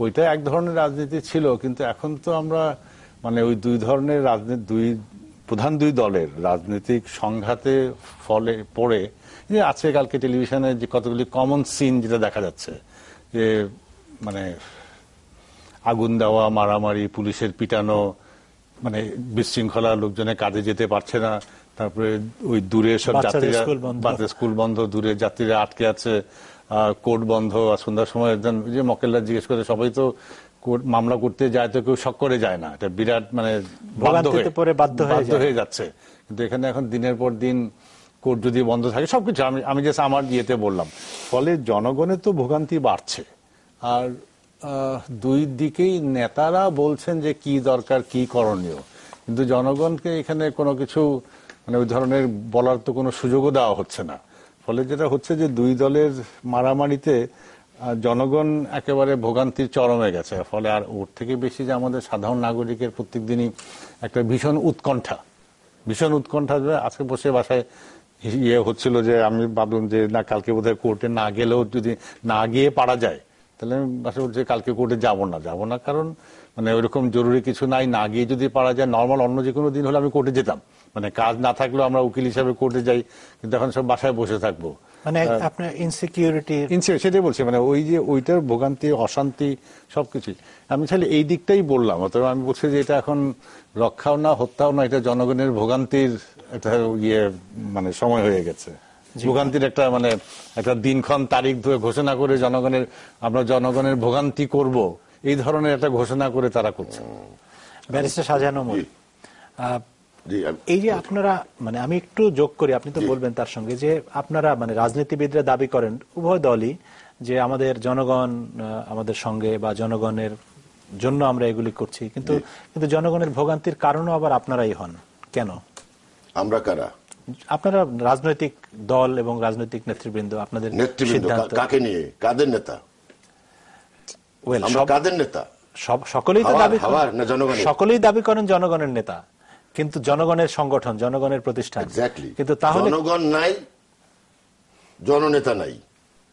ওইটা এক ধরনের রাজনীতি ছিল। কিন্তু এখন তো আমরা মানে ওই দুই ধরনের রাজনীতি, প্রধান দুই দলের রাজনৈতিক সংঘাতে ফলে পড়ে যে আজকে কালকে টেলিভিশনে যে কতগুলি কমন সিন যেটা দেখা যাচ্ছে, যে মানে আগুন দেওয়া, মারামারি, পুলিশের পিটানো, মানে বিশৃঙ্খলা, লোকজনের কাজে যেতে পারছে না, তারপরে ওই দূরে সব যাত্রীরা, বাচ্চাদের স্কুল বন্ধ, দূরে যাত্রীরা আটকে আছে, কোর্ট বন্ধ। আর সন্ধ্যার সময় একজন যে মক্কেলরা জিজ্ঞেস করে, সবাই তো মামলা করতে যায়, তো কেউ শক করে যায় না, এটা বিরাট মানে বাধ্য হয়ে যাচ্ছে। কিন্তু এখানে এখন দিনের পর দিন কোর্ট যদি বন্ধ থাকে, সবকিছু আমি জাস্ট আমার ইয়েতে বললাম, ফলে জনগণের তো ভোগান্তি বাড়ছে, আর দুই দিকেই নেতারা বলছেন যে কি দরকার, কি করণীয়, কিন্তু জনগণকে এখানে কোনো কিছু মানে ওই ধরনের বলার তো কোনো সুযোগও দেওয়া হচ্ছে না। ফলে যেটা হচ্ছে যে দুই দলের মারামারিতে জনগণ একেবারে ভোগান্তির চরমে গেছে। ফলে আর ওর থেকে বেশি যে আমাদের সাধারণ নাগরিকের প্রত্যেক দিনই একটা ভীষণ উৎকণ্ঠা আজকে বসে বাসায় হচ্ছিল যে আমি ভাবলাম যে না কালকে বোধহয় কোর্টে না গেলেও, যদি না গিয়ে পারা যায় তাহলে আমি বাসায় বলছি কালকে কোর্টে যাব না, কারণ মানে ওইরকম জরুরি কিছু নাই, না গিয়ে যদি পারা যায় নর্মাল অন্য যে কোনো দিন হলে আমি কোর্টে যেতাম, মানে কাজ না থাকলেও আমরা উকিল হিসাবে কোর্টে যাই, কিন্তু এখন সব বাসায় বসে থাকবো, মানে আপনার ইনসিকিউরিটি, সেটাই বলছি, মানে ওই যে ওইটার ভোগান্তি, অশান্তি সবকিছুই। আমি তাহলে এই দিকটাই বললাম, অথবা আমি বলছি যে এটা এখন রক্ষাও না হত্যাও না, এটা জনগণের ভোগান্তির একটা মানে সময় হয়ে গেছে। ভোগান্তির একটা মানে একটা দিনক্ষণ তারিখ ধরে ঘোষণা করে আমরা জনগণের ভোগান্তি করব, এই ধরনের একটা ঘোষণা করে তারা করছে। ব্যারিস্টার শাহজাহান ওমর, এই যে আপনারা, মানে আমি একটু যোগ করি, আপনি তো বলবেন তার সঙ্গে, যে আপনারা মানে রাজনীতিবিদরা দাবি করেন উভয় দলই যে আমাদের জনগণ আমাদের সঙ্গে বা জনগণের জন্য আমরা এগুলি করছি, কিন্তু জনগণের ভোগান্তির কারণও আবার আপনারাই হন কেন? আমরা কারা? আপনারা রাজনৈতিক দল এবং রাজনৈতিক নেতৃবৃন্দ, আপনাদের সিদ্ধান্ত কাকে নিয়ে, কাদের নেতা? আমরা কাদের নেতা? সকলেই তো দাবি করেন, সকলেই দাবি করেন জনগণের নেতা, কিন্তু জনগণের সংগঠন, জনগণের প্রতিষ্ঠান, কিন্তু তাহলে জনগণ নাই, জননেতা নাই।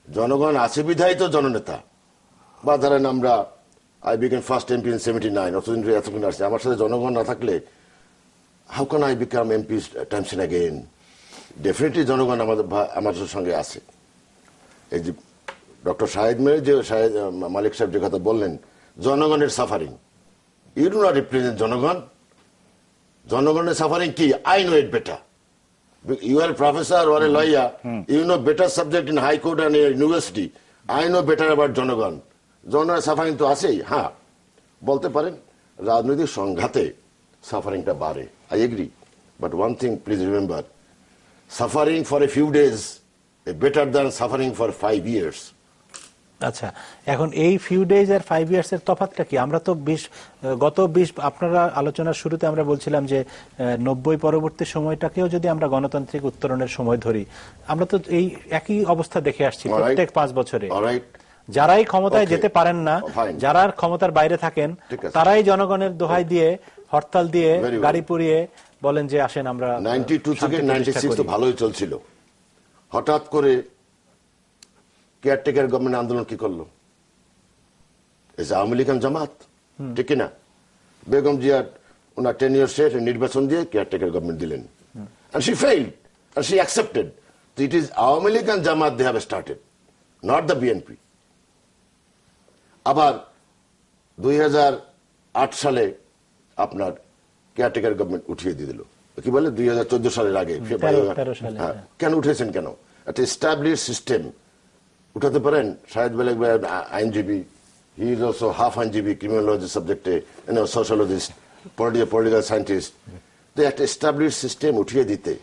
জনগণ আছে বিধায়িত জননেতা। বা ধরেন আমরা I became first MP in 79, এতক্ষণ আসছে, আমার সাথে জনগণ না থাকলে how can I become MP times and again? Definitely জনগণ আমাদের সঙ্গে আছে। এই যে ডক্টর শাহেদ মালিক সাহেব যে কথা বললেন, জনগণের suffering, you do not represent জনগণ। জনগণের সাফারিং কি? I know it better. You are a professor or a lawyer, you know better subject in high court and a university. I know better about জনগণ। জনগণের suffering তো আছেই। হ্যাঁ, বলতে পারেন রাজনৈতিক সংঘাতে সাফারিংটা বাড়ে, I agree, but one thing please remember, suffering for a few days is better than suffering for 5 years। আচ্ছা, এখন এই ফিউ ডেজ আর 5 years এর তফাৎটা কি? আমরা তো গত 20 আপনারা আলোচনার শুরুতে আমরা বলছিলাম যে 90 পরবর্তী সময়টাকেও যদি আমরা গণতান্ত্রিক উত্তরণের সময় ধরি, আমরা তো এই একই অবস্থা দেখে আসছি প্রত্যেক 5 বছরে। যারাই ক্ষমতায় যেতে পারেন না, যারা ক্ষমতার বাইরে থাকেন, তারাই জনগণের দোহাই দিয়ে, হরতাল দিয়ে, গাড়ি পুড়িয়ে বলেন যে আসেন আমরা। 92 থেকে 96 তো ভালোই চলছিল, হঠাৎ করে কেয়ারটেকার গভর্নমেন্ট আন্দোলন কি করলো? আওয়ামী লীগ জামাত, ঠিক না? বেগম জিয়া ওনার 10 years শেষ, নির্বাচন দিয়ে কেয়ারটেকার গভর্নমেন্ট দিলেন, and she failed and she accepted. So it is Awami League and Jamaat they have started, not the BNP. আবার 2008 সালে আপনার কেয়ারটেকার গভর্নমেন্ট উঠিয়ে দিয়ে দিল, কি বলে 2014 সালের আগে। কেন উঠেছেন? কেন? একটা এস্টাবলিশ সিস্টেম উঠাতে পারেন। শাহেদ বেলেগ আইনজীবী, হি ইজ অলসো হাফ আইনজীবী, ক্রিমিনোলজি সাবজেক্টে, সোশ্যালজিস্ট, পলিটিক্যাল সায়েন্টিস্ট। তো একটা এস্টাবলিশ সিস্টেম উঠিয়ে দিতে,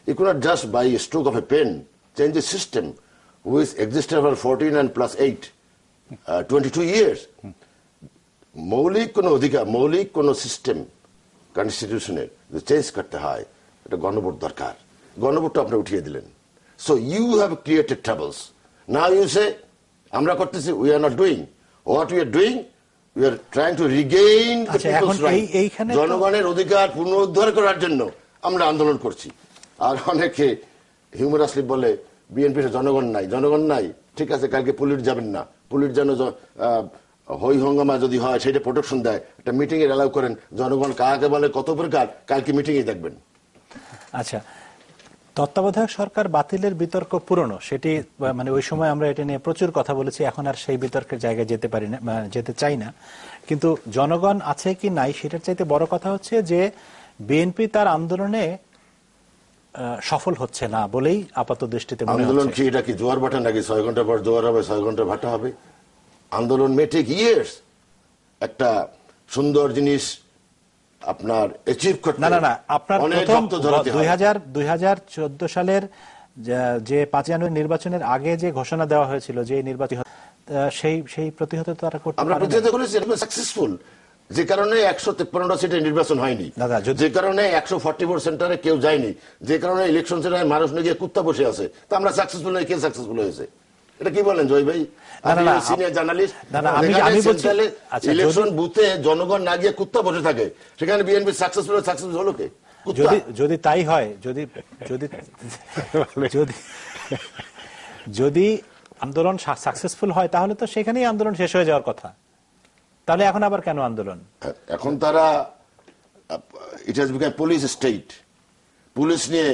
you could not just by stroke of a pen change a system which existed for 14 and plus 8, 22 years। মৌলিক কোন অধিকার, মৌলিক কোন সিস্টেম কনস্টিটিউশনের চেঞ্জ করতে হয়, এটা গণভোট দরকার। গণভোটটা আপনি উঠিয়ে দিলেন। So you have created troubles. Now you say আমরা করতেছি, we are not doing what we are doing, we are trying to regain the people's right. জনগণের অধিকার পুনরুদ্ধার করার জন্য আমরা আন্দোলন করছি। আর অনেকে হিউমারাসলি বলে বিএনপির জনগণ নাই, জনগণ নাই। ঠিক আছে, কালকে পুলিশ যাবেন না, পুলিশ যেন হই হঙ্গামা যদি হয় সেটা প্রোটেকশন দেয়, একটা মিটিং এর অ্যালাউ করেন। জনগণ কাকে বলে কত প্রকার, কালকে মিটিং এ দেখবেন। আচ্ছা, তত্ত্বাবধায়ক সরকার বাতিলের বিতর্ক পুরনো, সেটি মানে ওই সময় আমরা এটা নিয়ে প্রচুর কথা বলেছি, এখন আর সেই বিতর্কের জায়গায় যেতে পারি না, যেতে চাই না। কিন্তু জনগণ আছে কি নাই সেটার চাইতে বড় কথা হচ্ছে যে বিএনপি তার আন্দোলনে সফল হচ্ছে না বলেই আপাত দৃষ্টিতে মনে হচ্ছে। আন্দোলন কি এটা কি জোয়ার ভাটা নাকি? 6 ঘন্টা পর জোয়ার হবে, 6 ঘন্টা ভাটা হবে? আন্দোলন মে টেক ইয়ার্স। একটা সুন্দর জিনিস আপনার অ্যাচিভ করতে না, আপনার প্রথম 2014 সালের যে 5 জানুয়ারি নির্বাচনের আগে যে ঘোষণা দেওয়া হয়েছিল যে নির্বাচন সেই প্রতিহত তারা করতে আমরা পারে প্রতিহত করেছি, সাকসেসফুল, যে কারণে 153টা সিটে নির্বাচন হয়নি, দাদা, যে কারণে 144 সেন্টারে কেউ যায়নি, যে কারণে ইলেকশন সেন্টারে মানুষ নিয়ে গিয়ে কুত্তা বসে আছে, তা আমরা সাকসেসফুল হয়ে, কে সাকসেসফুল হয়েছে? এটা কি বলেন জয় ভাই? সিনিয়র জার্নালিস্ট, আমি বলছি ইলেকশন বুথে জনগণ না গিয়ে কুত্তা বসে থাকে, সেখানে বিএনপি সাকসেসফুল হলো কে? যদি তাই হয়, যদি আন্দোলন সাকসেসফুল হয়, তাহলে তো সেখানেই আন্দোলন শেষ হয়ে যাওয়ার কথা। তাহলে এখন আবার কেন আন্দোলন? এখন তারা, it has become police state. Police নিয়ে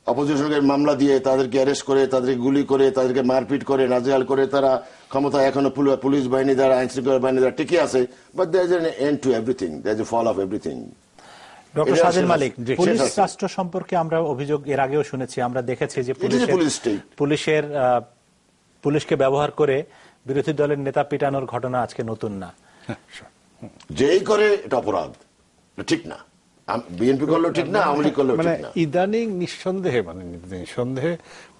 অপোজিশনকে মামলা দিয়ে তাদেরকে অ্যারেস্ট করে, তাদেরকে গুলি করে, তাদেরকে মারপিট করে, নাজেহাল করে তারা ক্ষমতা এখনো পুলিশ বাহিনী দ্বারা, আইন শৃঙ্খলা বাহিনী দ্বারা টিকে আছে। But there is an end to everything, there is a fall of everything. Doctor Sajid Malik, police রাষ্ট্র সম্পর্কে আমরা অভিযোগ এর আগেও শুনেছি, আমরা দেখেছি যে পুলিশকে ব্যবহার করে বিরোধী দলের নেতা পিটানোর ঘটনা আজকে নতুন না। যেই করে এটা অপরাধ, ঠিক না। বিএনপি করলেও ঠিক না, আওয়ামী লীগ করলেও ঠিক না। ইদানিং নিঃসন্দেহে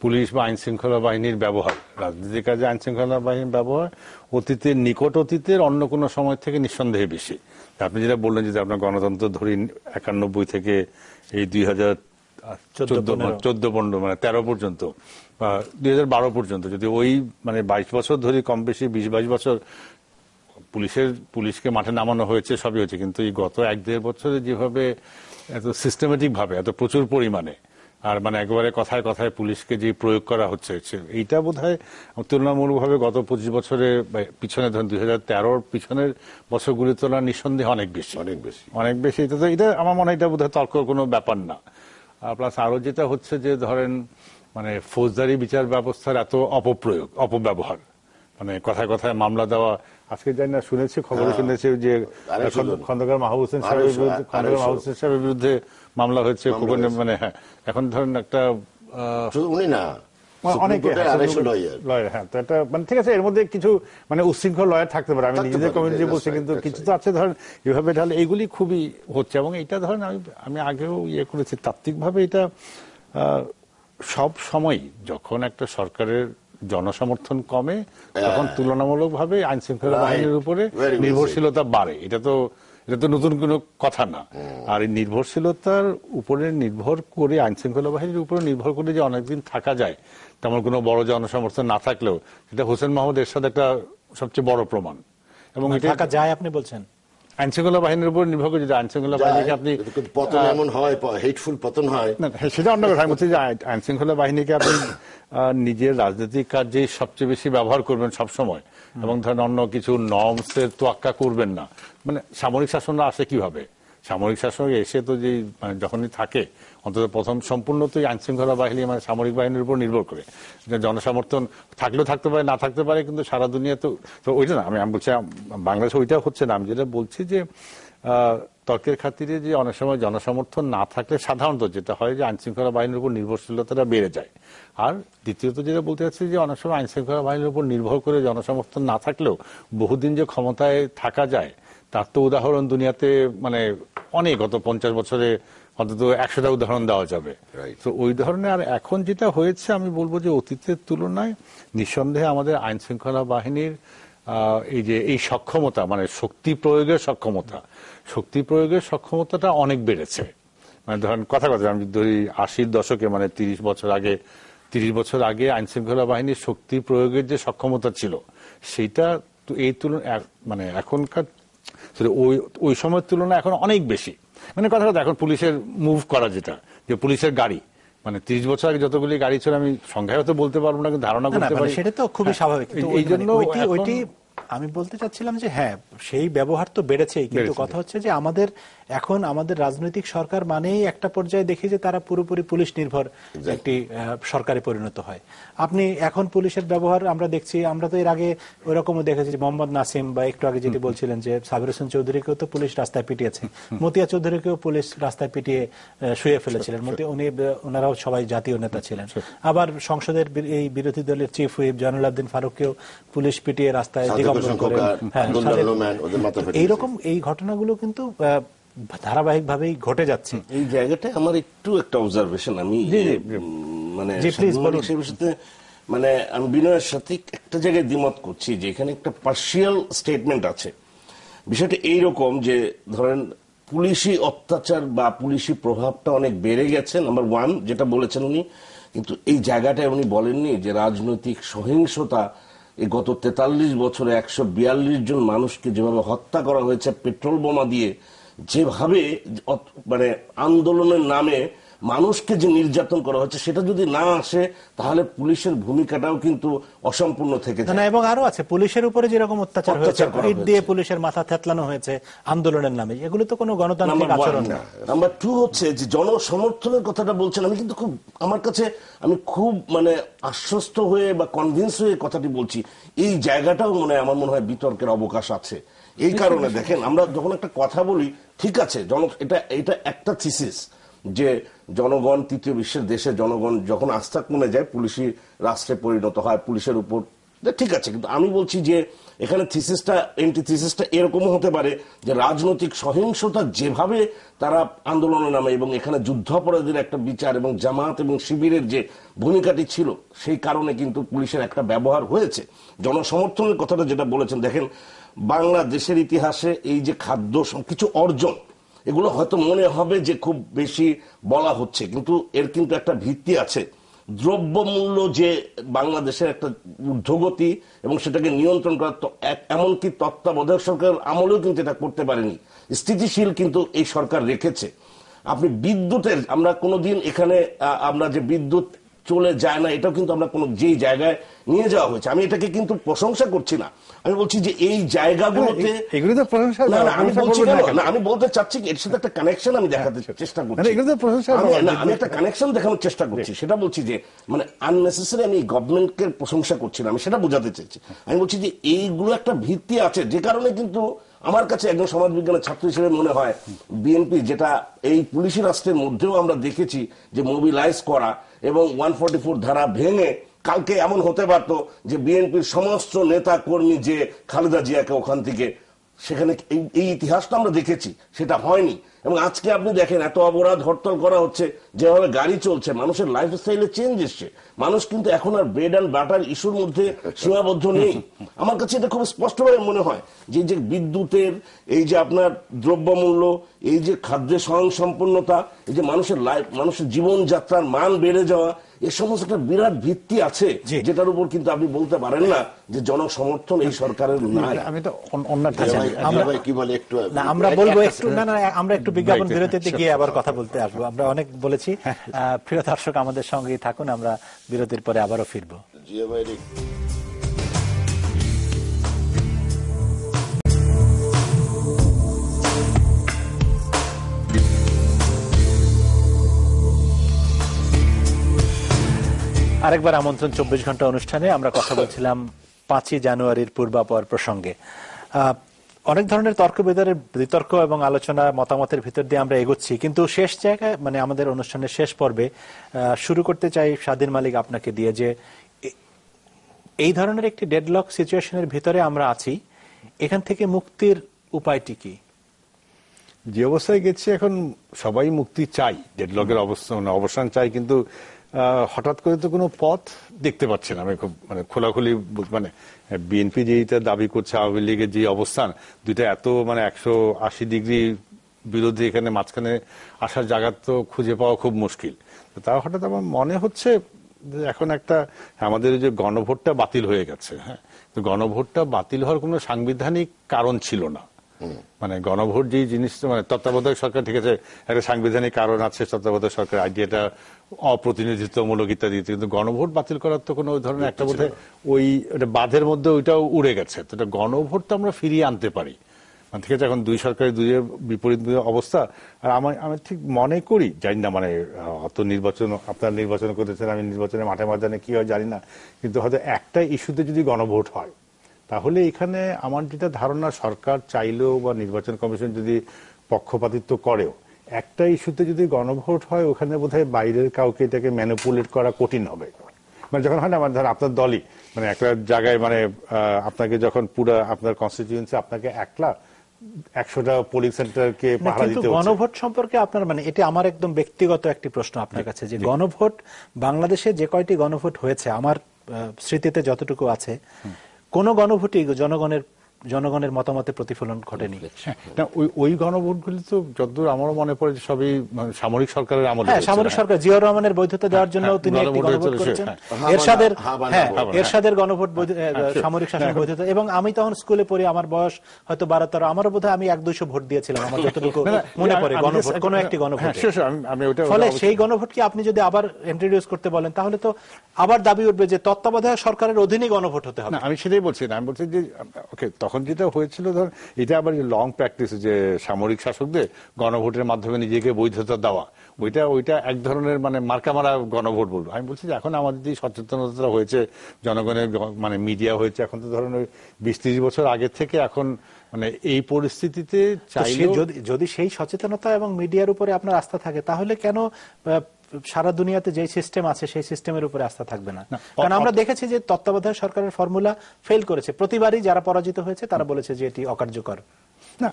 পুলিশ বা আইন শৃঙ্খলা বাহিনীর ব্যবহার, রাজনীতির কাজে আইন শৃঙ্খলা বাহিনীর ব্যবহার অতীতের, নিকট অতীতের অন্য কোনো সময় থেকে নিঃসন্দেহে বেশি। আপনি যেটা বললেন যে আপনার গণতন্ত্র ধরি 91 থেকে এই 2014 মানে 13 পর্যন্ত বা 2012 পর্যন্ত, যদি ওই 22 বছর ধরে কম বেশি 20-22 বছর পুলিশকে মাঠে নামানো হয়েছে, সবই হয়েছে, কিন্তু এই গত 1-1.5 বছরে যেভাবে এত সিস্টেমেটিক ভাবে, এত প্রচুর পরিমাণে, আর একেবারে কথায় কথায় পুলিশকে যে প্রয়োগ করা হচ্ছে, এইটা বোধহয় তুলনামূলকভাবে গত 25 বছরে পিছনে, ধরুন 2013 পিছনের বছরগুলির তুলনায় নিঃসন্দেহে অনেক বেশি। এটা আমার মনে হয় এটা বোধহয় তর্কের কোনো ব্যাপার না। প্লাস আরো যেটা হচ্ছে যে ধরেন ফৌজদারি বিচার ব্যবস্থার এত অপপ্রয়োগ, অপব্যবহার, কথায় কথায় মামলা দেওয়া। আজকে জানি না, শুনেছি, খবরে শুনেছি যে খন্দকার মাহবুব হোসেন সাহেবের বিরুদ্ধে মামলা হয়েছে। হ্যাঁ, এখন ধরেন একটা উনি না, ঠিক আছে, এর মধ্যে কিছু উচ্ছৃঙ্খল লয়ার থাকতে পারে, আমি নিজেদের কমিউনিটি বলছি, কিন্তু কিছু তো আছে ধরেন এভাবে ঢালে, এইগুলি খুবই হচ্ছে। এবং এটা ধরেন আমি আগেও করেছি, তাত্ত্বিকভাবে এটা সব সময় যখন একটা সরকারের জনসমর্থন কমে, তখন তুলনামূলকভাবে আইন শৃঙ্খলা বাহিনীর উপরে নির্ভরশীলতা বাড়ে। এটা তো নতুন কোনো কথা না। আর এই নির্ভরশীলতার উপরে নির্ভর করে, আইন শৃঙ্খলা বাহিনীর উপরে নির্ভর করে যে অনেকদিন থাকা যায়, তেমন কোনো বড় জনসমর্থন না থাকলেও, সেটা হোসেন মাহমুদ এরশাদ একটা সবচেয়ে বড় প্রমাণ। এবং এটা থাকা যায়, আপনি বলছেন আইন শৃঙ্খলা বাহিনীর উপর নির্ভর করে, যদি আইন শৃঙ্খলা বাহিনীকে আপনি পতন এমন হয়, হেটফুল পতন হয়, সেটা অন্য কথা। আমি বলছি যে আইন শৃঙ্খলা বাহিনীকে আপনি নিজের রাজনৈতিক কাজে সবচেয়ে বেশি ব্যবহার করবেন সবসময়, এবং ধরেন অন্য কিছু নর্মসের তোয়াক্কা করবেন না। সামরিক শাসনরা আসে কিভাবে? সামরিক শাসন এসে তো যে যখনই থাকে, অন্তত প্রথম সম্পূর্ণ তো আইন শৃঙ্খলা বাহিনী সামরিক বাহিনীর উপর নির্ভর করে। জনসমর্থন থাকলেও থাকতে পারে, না থাকতে পারে, কিন্তু সারা দুনিয়া তো ওইটা না। আমি বলছি বাংলাদেশে ওইটা হচ্ছে না। আমি যেটা বলছি যে তর্কের খাতিরে যে অনেক সময় জনসমর্থন না থাকলে সাধারণত যেটা হয় যে আইন শৃঙ্খলা বাহিনীর উপর নির্ভরশীলতাটা বেড়ে যায়। আর দ্বিতীয়ত যেটা বলতে চাচ্ছি যে অনেক সময় আইন শৃঙ্খলা বাহিনীর উপর নির্ভর করে জনসমর্থন না থাকলেও বহুদিন যে ক্ষমতায় থাকা যায়, তার তো উদাহরণ দুনিয়াতে অনেক, গত 50 বছরে অন্তত 100টা উদাহরণ দেওয়া যাবে। তো ওই ধরনের। আর এখন যেটা হয়েছে, আমি বলবো যে অতীতের তুলনায় নিঃসন্দেহে আমাদের আইন শৃঙ্খলা বাহিনীর এই সক্ষমতা, শক্তি প্রয়োগের সক্ষমতাটা অনেক বেড়েছে। ধরেন কথা আমি ধরি 80-র দশকে, 30 বছর আগে আইন শৃঙ্খলা বাহিনীর শক্তি প্রয়োগের যে সক্ষমতা ছিল, সেইটা এই তুলনায় এখনকার ওই সময়ের তুলনায় এখন অনেক বেশি। কথা এখন পুলিশের মুভ করা, যেটা যে পুলিশের গাড়ি, 30 বছর আগে যতগুলি গাড়ি ছিল, আমি সংখ্যায় হয়তো বলতে পারবো না, কিন্তু ধারণা করতে পারি। সেটা তো খুবই স্বাভাবিক। এই জন্য আমি বলতে চাচ্ছিলাম যে হ্যাঁ, সেই ব্যবহার তো বেড়েছেই, কিন্তু কথা হচ্ছে যে আমাদের রাজনৈতিক সরকার মানেই একটা পর্যায়ে দেখি যে তারা পুরোপুরি পুলিশ নির্ভর একটি সরকারে পরিণত হয়। আপনি এখন পুলিশের ব্যবহার আমরা দেখছি, আমরা তো এর আগে ওইরকমও দেখেছি যে মোহাম্মদ নাসিম, বা একটু আগে যেটি বলছিলেন যে সাবির হোসেন চৌধুরীকেও তো পুলিশ রাস্তায় পিটিয়েছে, মতিয়া চৌধুরীকেও পুলিশ রাস্তায় পিটিয়ে শুয়ে ফেলেছিলেন। ওনারাও সবাই জাতীয় নেতা ছিলেন। আবার সংসদের এই বিরোধী দলের চিফ হুইপ জয়নুল আবদিন ফারুককেও পুলিশ পিটিয়ে রাস্তায় এইরকম এই ঘটনাগুলো কিন্তু ধারাবাহিকভাবেই ঘটে যাচ্ছে। এই জায়গাটায় আমার একটু একটা অবজারভেশন, আমি মানে জি, please বলুন। সেই বিষয়তে মানে আমি বিনয়ের সাথে একটা জায়গায় দ্বিমত করছি যে এখানে একটা পার্শিয়াল স্টেটমেন্ট আছে। বিষয়টা এইরকম যে ধরেন পুলিশি অত্যাচার বা পুলিশি প্রভাবটা অনেক বেড়ে গেছে, নাম্বার ওয়ান যেটা বলেছেন উনি, কিন্তু এই জায়গাটায় উনি বলেননি যে রাজনৈতিক সহিংসতা এই গত 43 বছরে 142 জন মানুষকে যেভাবে হত্যা করা হয়েছে পেট্রোল বোমা দিয়ে, যেভাবে মানে আন্দোলনের নামে মানুষকে যে নির্যাতন করা হচ্ছে, সেটা যদি না আসে তাহলে পুলিশের ভূমিকাটাও কিন্তু অসম্পূর্ণ থেকে যায়। না, এবং আরো আছে, পুলিশের উপরে যেরকম অত্যাচার হয়েছে, করা ইট দিয়ে পুলিশের মাথা থেতলানো হয়েছে আন্দোলনের নামে, এগুলো তো কোনো গণতান্ত্রিক আচরণ না। নাম্বার টু হচ্ছে যে জনসমর্থনের কথাটা বলছেন, আমি কিন্তু খুব আমার কাছে আমি খুব মানে আশ্বস্ত হয়ে বা কনভিন্স হয়ে কথাটি বলছি। এই জায়গাটাও আমার মনে হয় বিতর্কের অবকাশ আছে। এই কারণে দেখেন, আমরা যখন একটা কথা বলি, ঠিক আছে, এটা একটা থিসিস যে জনগণ, তৃতীয় বিশ্বের দেশে জনগণ যখন আস্থা কমে যায় পুলিশি রাষ্ট্রে পরিণত হয় পুলিশের উপর, ঠিক আছে, কিন্তু আমি বলছি যে এখানে থিসিসটা এরকমও হতে পারে যে রাজনৈতিক সহিংসতা যেভাবে তারা আন্দোলনের নামে এবং এখানে যুদ্ধাপরাধীর একটা বিচার এবং জামাত এবং শিবিরের যে ভূমিকাটি ছিল, সেই কারণে কিন্তু পুলিশের একটা ব্যবহার হয়েছে। জনসমর্থনের কথাটা যেটা বলেছেন, দেখেন বাংলাদেশের ইতিহাসে এই যে খাদ্য কিছু অর্জন, এগুলো হয়তো মনে হবে যে খুব বেশি বলা হচ্ছে, কিন্তু এর কিন্তু একটা ভিত্তি আছে। দ্রব্যমূল্য যে বাংলাদেশের একটা ঊর্ধ্বগতি এবং সেটাকে নিয়ন্ত্রণ করা, এমনকি তত্ত্বাবধায়ক সরকারের আমলেও কিন্তু এটা করতে পারেনি, স্থিতিশীল কিন্তু এই সরকার রেখেছে। আপনি বিদ্যুতের, আমরা কোনোদিন এখানে আমরা যে বিদ্যুৎ চলে যায় না, এটাও কিন্তু আমরা কোনো যেই জায়গায় নিয়ে যাওয়া হয়েছে, আমি এটাকে কিন্তু প্রশংসা করছি না, আমি বলছি যে এই জায়গাগুলোতে আমি বলতে চাচ্ছি এর সাথে একটা কানেকশন আমি দেখাতে চেষ্টা করছি, আমি একটা কানেকশন দেখানোর চেষ্টা করছি, সেটা বলছি যে মানে আননেসেসারি আমি গভর্নমেন্টকে প্রশংসা করছি না, আমি সেটা বোঝাতে চাইছি। আমি বলছি যে এইগুলো একটা ভিত্তি আছে, যে কারণে কিন্তু আমার কাছে একজন সমাজবিজ্ঞানের ছাত্র হিসেবে মনে হয় বিএনপি যেটা এই পুলিশি রাষ্ট্রের মধ্যেও আমরা দেখেছি যে মোবিলাইজ করা এবং 144 ধারা ভেঙে, কালকে এমন হতে পারত যে বিএনপির সমস্ত নেতা কর্মী যে খালেদা জিয়াকে ওখান থেকে, সেখানে এই ইতিহাসটা আমরা দেখেছি, সেটা হয়নি। এবং আজকে আপনি দেখেন এত অপরাধ হরতাল করা হচ্ছে, যেভাবে গাড়ি চলছে, মানুষের লাইফস্টাইলে চেঞ্জ এসছে, মানুষ কিন্তু এখন আর ব্রেড অ্যান্ড বাটার ইস্যুর মধ্যে সীমাবদ্ধ নেই। আমার কাছে এটা খুব স্পষ্টভাবে মনে হয় যে যে বিদ্যুতের, এই যে আপনার দ্রব্যমূল্য, এই যে খাদ্যের স্বয়ংসম্পূর্ণতা, এই যে মানুষের জীবনযাত্রার মান বেড়ে যাওয়া, এ সমস্ত একটা বিরাট ভিত্তি আছে, যেটার উপর কিন্তু আপনি বলতে পারেন না যে জনসমর্থন এই সরকারের নাই। আমি তো কি বলে একটু আমরা বলবো একটু, না আমরা একটু বিজ্ঞাপন বিরতিতে গিয়ে আবার কথা বলতে আসবো। আমরা অনেক বলেছি, প্রিয় দর্শক আমাদের সঙ্গেই থাকুন, আমরা বিরতির পরে আবারও ফিরবো। আরেকবার আমন্ত্রণ 24 ঘন্টা অনুষ্ঠানে। আমরা কথা বলছিলাম 5ই জানুয়ারির পূর্বাপর প্রসঙ্গে। অনেক ধরনের বিতর্ক এবং আলোচনা, মতামতের ভিতর দিয়ে আমরা এগোচ্ছি, কিন্তু শেষ জায়গায় মানে আমাদের অনুষ্ঠানের শেষ পর্বে শুরু করতে চাই স্বাধীন মালিক আপনাকে দিয়ে, যে এই ধরনের একটি ডেডলক সিচুয়েশনের ভিতরে আমরা আছি, এখান থেকে মুক্তির উপায়টি কি? যে অবস্থায় গেছি এখন সবাই মুক্তি চাই, ডেডলকের অবসান চাই, কিন্তু হঠাৎ করে তো কোনো পথ দেখতে পাচ্ছি না। আমি খুব খোলাখুলি বিএনপি যেটা দাবি করছে, আওয়ামী লীগের যে অবস্থান, দুইটা এত 180 ডিগ্রি বিরোধী, এখানে মাঝখানে আসার জায়গা তো খুঁজে পাওয়া খুব মুশকিল। তা হঠাৎ আমার মনে হচ্ছে এখন একটা আমাদের যে গণভোটটা বাতিল হয়ে গেছে, হ্যাঁ, তো গণভোটটা বাতিল হওয়ার কোনো সাংবিধানিক কারণ ছিল না। গণভোট যে জিনিসটা, তত্ত্বাবধায়ক সরকার, ঠিক আছে, একটা সাংবিধানিক কারণ আছে, তত্ত্বাবধায়ক সরকার আইডিয়াটা অপ্রতিনিধিত্বমূলক ইত্যাদি, কিন্তু গণভোট বাতিল করার তো কোনো ধরনের একটা বোধহয় ওই বাঁধের মধ্যে ওইটাও উড়ে গেছে। তো এটা গণভোট তো আমরা ফিরিয়ে আনতে পারি, ঠিক আছে। এখন দুই সরকারের দুইয়ের বিপরীত অবস্থা। আর আমি ঠিক মনে করি, জানি না অত নির্বাচন, আপনার নির্বাচন করেছেন, আমি নির্বাচনের মাঠে ময়দানে কি হয় জানি না, কিন্তু হয়তো একটা ইস্যুতে যদি গণভোট হয়, তাহলে এখানে আমার যেটা ধারণা, সরকার চাইলেও বা নির্বাচন কমিশন যদি পক্ষপাতিত্ব করেও, একটা ইস্যুতে যদি গণভোট হয়, ওখানে বোধহয় বাইরের কাউকে এটাকে ম্যানিপুলেট করা কঠিন হবে। যখন হয় না, ধর আপনার দলই একটা জায়গায় আপনাকে যখন পুরো আপনার কনস্টিটিউয়েন্সি আপনাকে একলা 100টা পোলিং সেন্টারকে না, পাহারা কিন্তু দিতে হচ্ছে। গণভোট সম্পর্কে আপনার মানে এটা আমার একদম ব্যক্তিগত একটি প্রশ্ন আপনার কাছে, যে গণভোট বাংলাদেশে যে কয়টি গণভোট হয়েছে আমার স্মৃতিতে যতটুকু আছে, কোন গণভোটই জনগণের মতামতে প্রতিফলন ঘটেনি। না, ওই গণভোটগুলি তো যতদূর আমারও মনে পড়ে যে সবই সামরিক সরকারের আমলে হ্যাঁ, হয়েছে, সামরিক হ্যাঁ। সরকার জিয়াউর রহমানের বৈধতা দেওয়ার জন্য তিনি একটি গণভোট গণভোট হয়েছে, করেছেন। হ্যাঁ। এরশাদের গণভোট সামরিক শাসনের বৈধতা, এবং আমি তখন স্কুলে পড়ি, আমার বয়স হয়তো 12-13, আমারও বোধহয় আমি 100-200 ভোট দিয়েছিলাম আমার যতটুকু মনে পড়ে গণভোট, কোন একটি গণভোট। ফলে সেই গণভোটকে আপনি যদি আবার ইন্ট্রোডিউস করতে বলেন তাহলে তো আবার দাবি উঠবে যে তত্ত্বাবধায়ক সরকারের অধীনে গণভোট হতে হবে। না, আমি সেটাই বলছি না, আমি বলছি যে ওকে, তখন যেটা হয়েছিল ধর এটা আবার লং প্র্যাকটিস, যে সামরিক শাসকদের গণভোটের মাধ্যমে নিজেকে বৈধতা দেওয়া, ওইটা এক ধরনের মানে মার্কামারা গণভোট বলবো। আমি বলছি যে এখন আমাদের যে সচেতনতা হয়েছে, জনগণের মানে মিডিয়া হয়েছে, এখন তো ধরেন 20-30 বছর আগের থেকে এখন মানে এই পরিস্থিতিতে যদি সেই সচেতনতা এবং মিডিয়ার উপরে আপনার আস্থা থাকে, তাহলে কেন সারা দুনিয়াতে যে সিস্টেম আছে সেই সিস্টেমের উপরে আস্থা থাকবে না? কারণ আমরা দেখেছি যে তত্ত্বাবধায়ক সরকারের ফর্মুলা ফেল করেছে, প্রতিবারই যারা পরাজিত হয়েছে তারা বলেছে যে এটি অকার্যকর। না,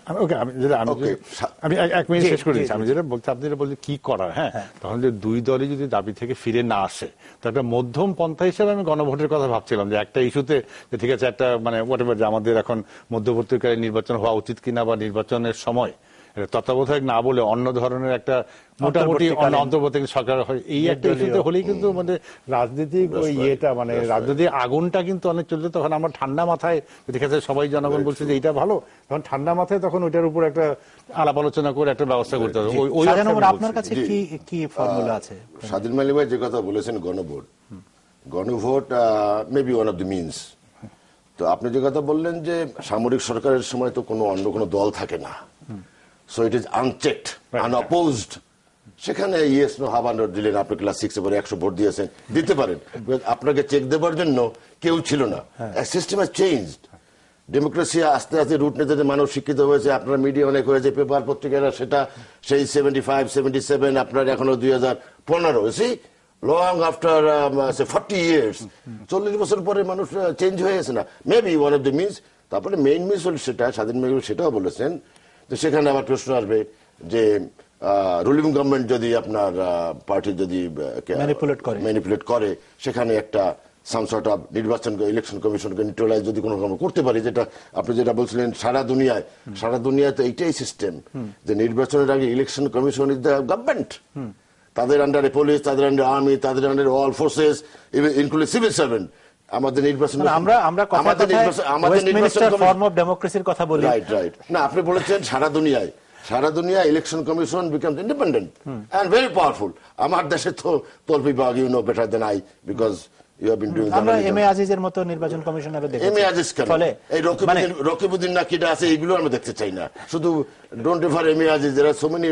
আমি 1 মিনিট শেষ করে দিচ্ছি। আমি যেটা বলছি, আপনি যেটা বলছেন কি করার, হ্যাঁ, তখন যে দুই দলই যদি দাবি থেকে ফিরে না আসে, তো একটা মধ্যম পন্থা হিসেবে আমি গণভোটের কথা ভাবছিলাম, যে একটা ইস্যুতে ঠিক আছে, একটা মানে হোয়াটএভার, যে আমাদের এখন মধ্যবর্তীকালে নির্বাচন হওয়া উচিত কিনা, বা নির্বাচনের সময় তত্ত্বাবধায়ক না বলে অন্য ধরনের একটা মোটামুটি অন্তর্বর্তীকালীন সরকার হয়, এই একটা ইস্যুতে হলেই কিন্তু মানে রাজনীতিক ওই ইয়েটা মানে রাজনীতির আগুনটা কিন্তু অনেক চলছে। তখন আমরা ঠান্ডা মাথায় ঠিক আছে, সবাই জনগণ বলছে যে এইটা ভালো, তখন ঠান্ডা মাথায় তখন ওইটার উপর একটা আলাপ আলোচনা করে একটা ব্যবস্থা করতে হবে। আপনার কাছে কি ফর্মুলা আছে? স্বাধীন মালিক ভাই যে কথা বলেছেন, গণভোট maybe one of the means. তো আপনি যে কথা বললেন যে সামরিক সরকারের সময় তো অন্য কোনো দল থাকে না, সো ইট ইজ আনচেকড, আনঅপোজড। সেখানে ইয়েস নো হাবান্ডর দিলেন, আপনি ক্লাস 6-এ পরে 100 ভোট দিয়েছেন, দিতে পারেন, আপনাকে চেক দেবার জন্য কেউ ছিল না। সিস্টেম হ্যাজ চেঞ্জড, ডেমোক্রেসি আস্তে আস্তে রুট নিতে মানুষ শিক্ষিত হয়েছে, আপনার মিডিয়া অনেক হয়েছে, পেপার পত্রিকারা সেটা সেই 75-77, আপনার এখনো 2015, লং আফটার 40 years, 40 বছর পরে মানুষ চেঞ্জ হয়ে গেছে না, maybe one of the means. তারপরে মেইন মিনস হল সেটা, স্বাধীন মেঘ সেটাও বলেছেন। তো সেখানে আবার প্রশ্ন আসবে যে রুলিং গভর্নমেন্ট যদি আপনার পার্টি যদি ম্যানিপুলেট করে, সেখানে একটা সাম সর্ট অফ নির্বাচন ইলেকশন কমিশনকে নিউট্রালাইজ যদি কোনো রকম করতে পারে, যেটা আপনি যেটা বলছিলেন সারা দুনিয়ায় তো এইটাই সিস্টেম, যে নির্বাচনের আগে election commission is the government, তাদের আন্ডারে পুলিশ, তাদের আন্ডারে আর্মি, তাদের আন্ডারে all forces, including civil servant. আমাদের নির্বাচন ফর্ম অফ ডেমোক্রেসির কথা বলি, রাইট। না, আপনি বলেছেন সারা দুনিয়ায় election commission becomes independent and very powerful. আমার দেশে তো তল্পি বাগ, you know better then I, because you have been doing. আমরা এমএ আজিজের মতো নির্বাচন কমিশনারও দেখেছি। এমএ আজিজ কেন? এই রকিবউদ্দিন না কিটা আছে, এইগুলো আমরা দেখতে চাই না। শুধু ডোন্ট রেফার এমএ আজিজ, যারা সো মেনি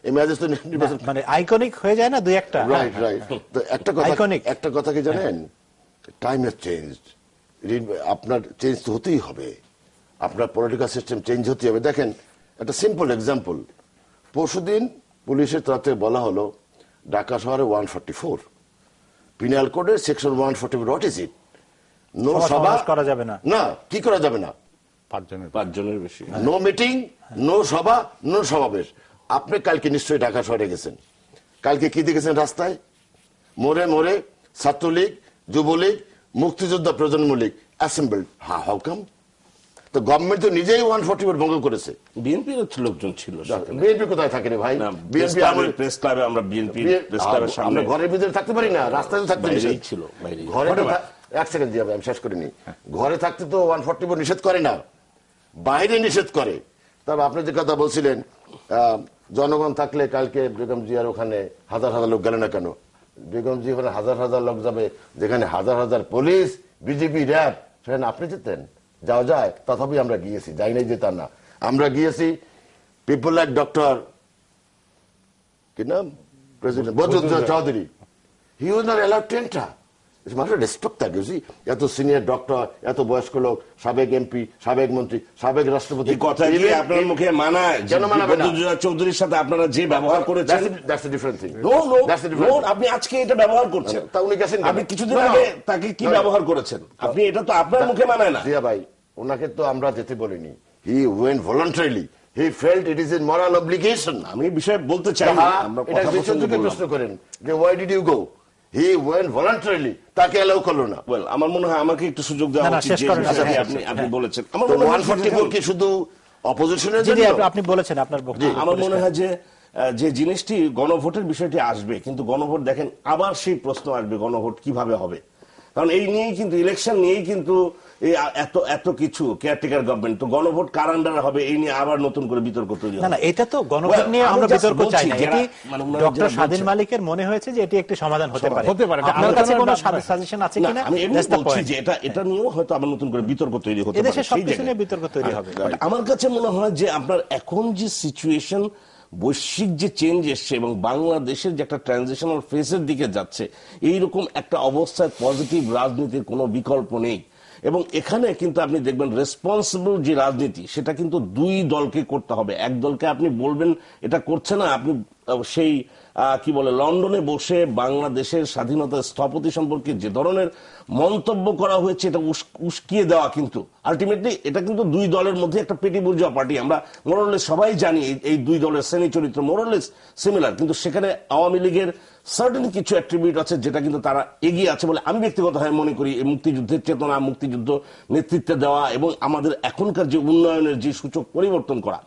এমএ আজিজ তো নির্বাচন মানে আইকনিক হয়ে যায় না দুই একটা। রাইট। তো একটা কথা কি জানেন, টাইম হ্যাজ চেঞ্জড। আপনার চেঞ্জ তো হতেই হবে, আপনার পলিটিক্যাল সিস্টেম চেঞ্জ হতেই হবে। দেখেন একটা সিম্পল এক্সাম্পল, পরশুদিন পুলিশের তরফ থেকে বলা হলো ঢাকা শহরে 144 পিনাল কোডের section 144, what is it? No সভা করা যাবে না। না, কি করা যাবে না? 5 জনের বেশি, নো মিটিং, নো সভা, নো সমাবেশ। আপনি কালকে নিশ্চয়ই ঢাকা শহরে গেছেন, কালকে কি দেখেছেন রাস্তায়? মোড়ে ছাত্রলীগ, যুবলীগ, মুক্তিযোদ্ধা, প্রজন্ম লীগ অ্যাসেম্বলড। How come? তো গভর্নমেন্ট তো নিজেই 144 ভঙ্গ করেছে। বিএনপির লোকজন ছিল, বিএনপি কোথায় থাকে রে ভাই? বিএনপি প্রেস ক্লাবে, আমরা বিএনপি প্রেস ক্লাবের সামনে, ঘরের ভিতরে থাকতে পারি না, রাস্তায় তো থাকতে ছিল। ঘরে এক সেকেন্ড দিয়ে আমি শেষ করিনি। ঘরে থাকতে তো 144 নিষেধ করে না, বাইরে নিষেধ করে। তবে আপনি যে কথা বলছিলেন জনগণ থাকলে কালকে বেগম জিয়ার ওখানে হাজার হাজার লোক গেল না কেন? বেগম জি ওখানে হাজার হাজার লোক যাবে, যেখানে হাজার হাজার পুলিশ, বিজেপি, র্যাব, সেখানে আপনি যেতেন? যাওয়া যায়, তথাপি আমরা গিয়েছি, যাই নাই যে তা না, আমরা গিয়েছি। পিপল লাইক ডক্টর কি নাম, president Badruddoza Chowdhury, he was not allowed to enter. Respect থাকে, এত সিনিয়র ডক্টর, এত বয়স্ক লোক, সাবেক এমপি, সাবেক মন্ত্রী, সাবেক রাষ্ট্রপতি, কথা আপনার মুখে মানায়? কেন মানাবে না? চৌধুরীর সাথে আপনারা যে ব্যবহার করেছেন, দ্যাটস আ ডিফারেন্ট থিং। আপনি আজকে এটা ব্যবহার করছেন, তা উনি গেছেন, আপনি কিছুদিন আগে তাকে কি ব্যবহার করেছেন? আপনি এটা তো আপনার মুখে মানায় না। জিয়া ভাই, ওনাকে তো আমরা যেতে বলিনি, he went voluntarily. He felt it is a moral obligation. আমি এই বিষয়ে বলতে চাই না, আমরা এটা কথা বিশ্বজিৎকে বললাম। প্রশ্ন করেন যে why did you go? He went voluntarily. তাকে অ্যালাউ করলো না। Well, আমার মনে হয় আমাকে একটু সুযোগ দেওয়া না, না, উচিত, শেষ যে করেন, বিষয়টি হ্যাঁ, আপনি বলেছেন। আমার তো মনে হয় 144 কি শুধু অপোজিশনের জি, জি, জন্য? আপনি বলেছেন আপনার বক্তব্য আমার মনে হয় যে যে জিনিসটি গণভোটের বিষয়টি আসবে, কিন্তু গণভোট দেখেন আবার সেই প্রশ্ন আসবে গণভোট কিভাবে হবে, কারণ এই নিয়েই কিন্তু ইলেকশন নিয়েই কিন্তু এই এত কিছু কেয়ারটেকার গভর্নমেন্ট, তো গণভোট কার আন্ডারে হবে এই নিয়ে আবার নতুন করে বিতর্ক তৈরি না হবে। না, এটা তো গণভোট Well, নিয়ে আমি আমরা just বিতর্ক বলছি চাই না। যারা- এটি মানে ওনারা ডক্টর যারা স্বাধীন বলছেন- মালিকের মনে হয়েছে যে এটি একটি সমাধান হতে পারে। হতে পারে। আপনার কাছে কোনো আলোচনার সাজেশন আছে না, কিনা? আমি এমনি That's the বলছি point. যে এটা নিয়েও হয়তো আবার নতুন করে বিতর্ক তৈরি হতে পারে। এদেশে সেই সবকিছু জায়গায়। নিয়ে বিতর্ক তৈরি হবে। আমার কাছে মনে হয় যে আপনার এখন যে সিচুয়েশন, বৈশ্বিক যে চেঞ্জ এসছে এবং বাংলাদেশের যে একটা ট্রানজিশনাল ফেজের দিকে যাচ্ছে, এইরকম একটা অবস্থায় পজিটিভ রাজনীতির কোনো বিকল্প নেই। এবং এখানে কিন্তু আপনি দেখবেন রেসপন্সিবল যে রাজনীতি, সেটা কিন্তু দুই দলকে করতে হবে। এক দলকে আপনি বলবেন এটা করছে না, আপনি সেই কি বলে লন্ডনে বসে বাংলাদেশের স্বাধীনতা স্থপতি সম্পর্কে যে ধরনের মন্তব্য করা হয়েছে, এটা উস্কিয়ে দেওয়া, কিন্তু আলটিমেটলি এটা কিন্তু দুই দলের মধ্যে একটা পেটি বুর্জোয়া পার্টি। আমরা মোরালেস সবাই জানি এই দুই দলের শ্রেণী চরিত্র মোরালেস সিমিলার, কিন্তু সেখানে আওয়ামী লীগের সার্টেন কিছু অ্যাট্রিবিউট আছে যেটা কিন্তু তারা এগিয়ে আছে বলে আমি ব্যক্তিগতভাবে মনে করি। এই মুক্তিযুদ্ধের চেতনা, মুক্তিযুদ্ধ নেতৃত্বে দেওয়া এবং আমাদের এখনকার যে উন্নয়নের যে সূচক পরিবর্তন করা,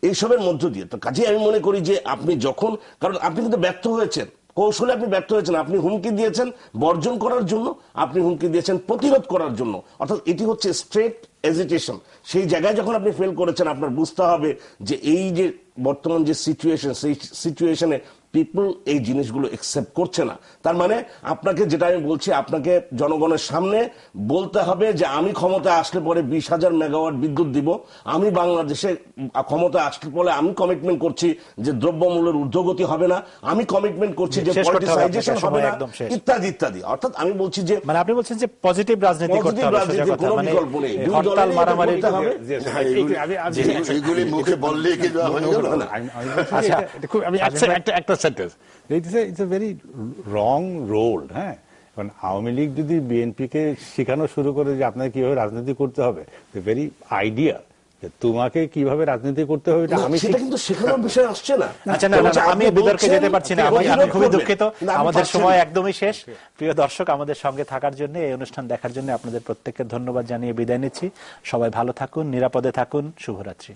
এইসবের মধ্য দিয়ে তো কাজে আমি মনে করি যে আপনি যখন, কারণ আপনি কিন্তু ব্যর্থ হয়েছেন, কৌশলে আপনি ব্যর্থ হয়েছেন, আপনি হুমকি দিয়েছেন বর্জন করার জন্য, আপনি হুমকি দিয়েছেন প্রতিরোধ করার জন্য, অর্থাৎ এটি হচ্ছে স্ট্রেট এজিটেশন। সেই জায়গায় যখন আপনি ফেল করেছেন, আপনার বুঝতে হবে যে এই যে বর্তমান যে সিচুয়েশন, সেই সিচুয়েশনে পিপল এই জিনিসগুলো একসেপ্ট করছে না। তার মানে আপনাকে, যেটা আমি বলছি, আপনাকে জনগণের সামনে বলতে হবে যে আমি ক্ষমতায় আসলে পরে 20,000 মেগাওয়াট বিদ্যুৎ দিব, আমি বাংলাদেশে ক্ষমতায় আসলে পরে আমি কমিটমেন্ট করছি যে দ্রব্যমূল্যের ঊর্ধ্বগতি হবে না, আমি কমিটমেন্ট করছি যে শেষ করতে হবে, পলিটিসাইজেশন আপনাকে হবে না, সময় একদম শেষ। ইত্যাদি ইত্যাদি। অর্থাৎ আমি বলছি যে মানে আপনি বলছেন যে পজিটিভ রাজনীতি করতে পজিটিভ হবে, সোজা রাজনীতির কথা। কোনো মানে বিকল্প নেই, দুই হরতাল দলেরই এটা মারামারি করতে হবে। হ্যাঁ, এইগুলি মুখে বললেই কি দেওয়া হয়ে গেল না? আচ্ছা, একটা sentence, it's a very wrong role. হ্যাঁ, কারণ আওয়ামী লীগ যদি বিএনপিকে শেখানো শুরু করে যে আপনাকে কিভাবে রাজনীতি করতে হবে, ভেরি আইডিয়া যে তোমাকে কিভাবে রাজনীতি করতে হবে এটা আমি সেটা কিন্তু শেখানোর বিষয় আসছে না। আচ্ছা, না, না, আমি বিতর্কে যেতে পারছি না, আমি খুবই দুঃখিত, আমাদের সময় একদমই শেষ। প্রিয় দর্শক, আমাদের সঙ্গে থাকার জন্য, এই অনুষ্ঠান দেখার জন্য আপনাদের প্রত্যেককে ধন্যবাদ জানিয়ে বিদায় নিচ্ছি। সবাই ভালো থাকুন, নিরাপদে থাকুন, শুভরাত্রি।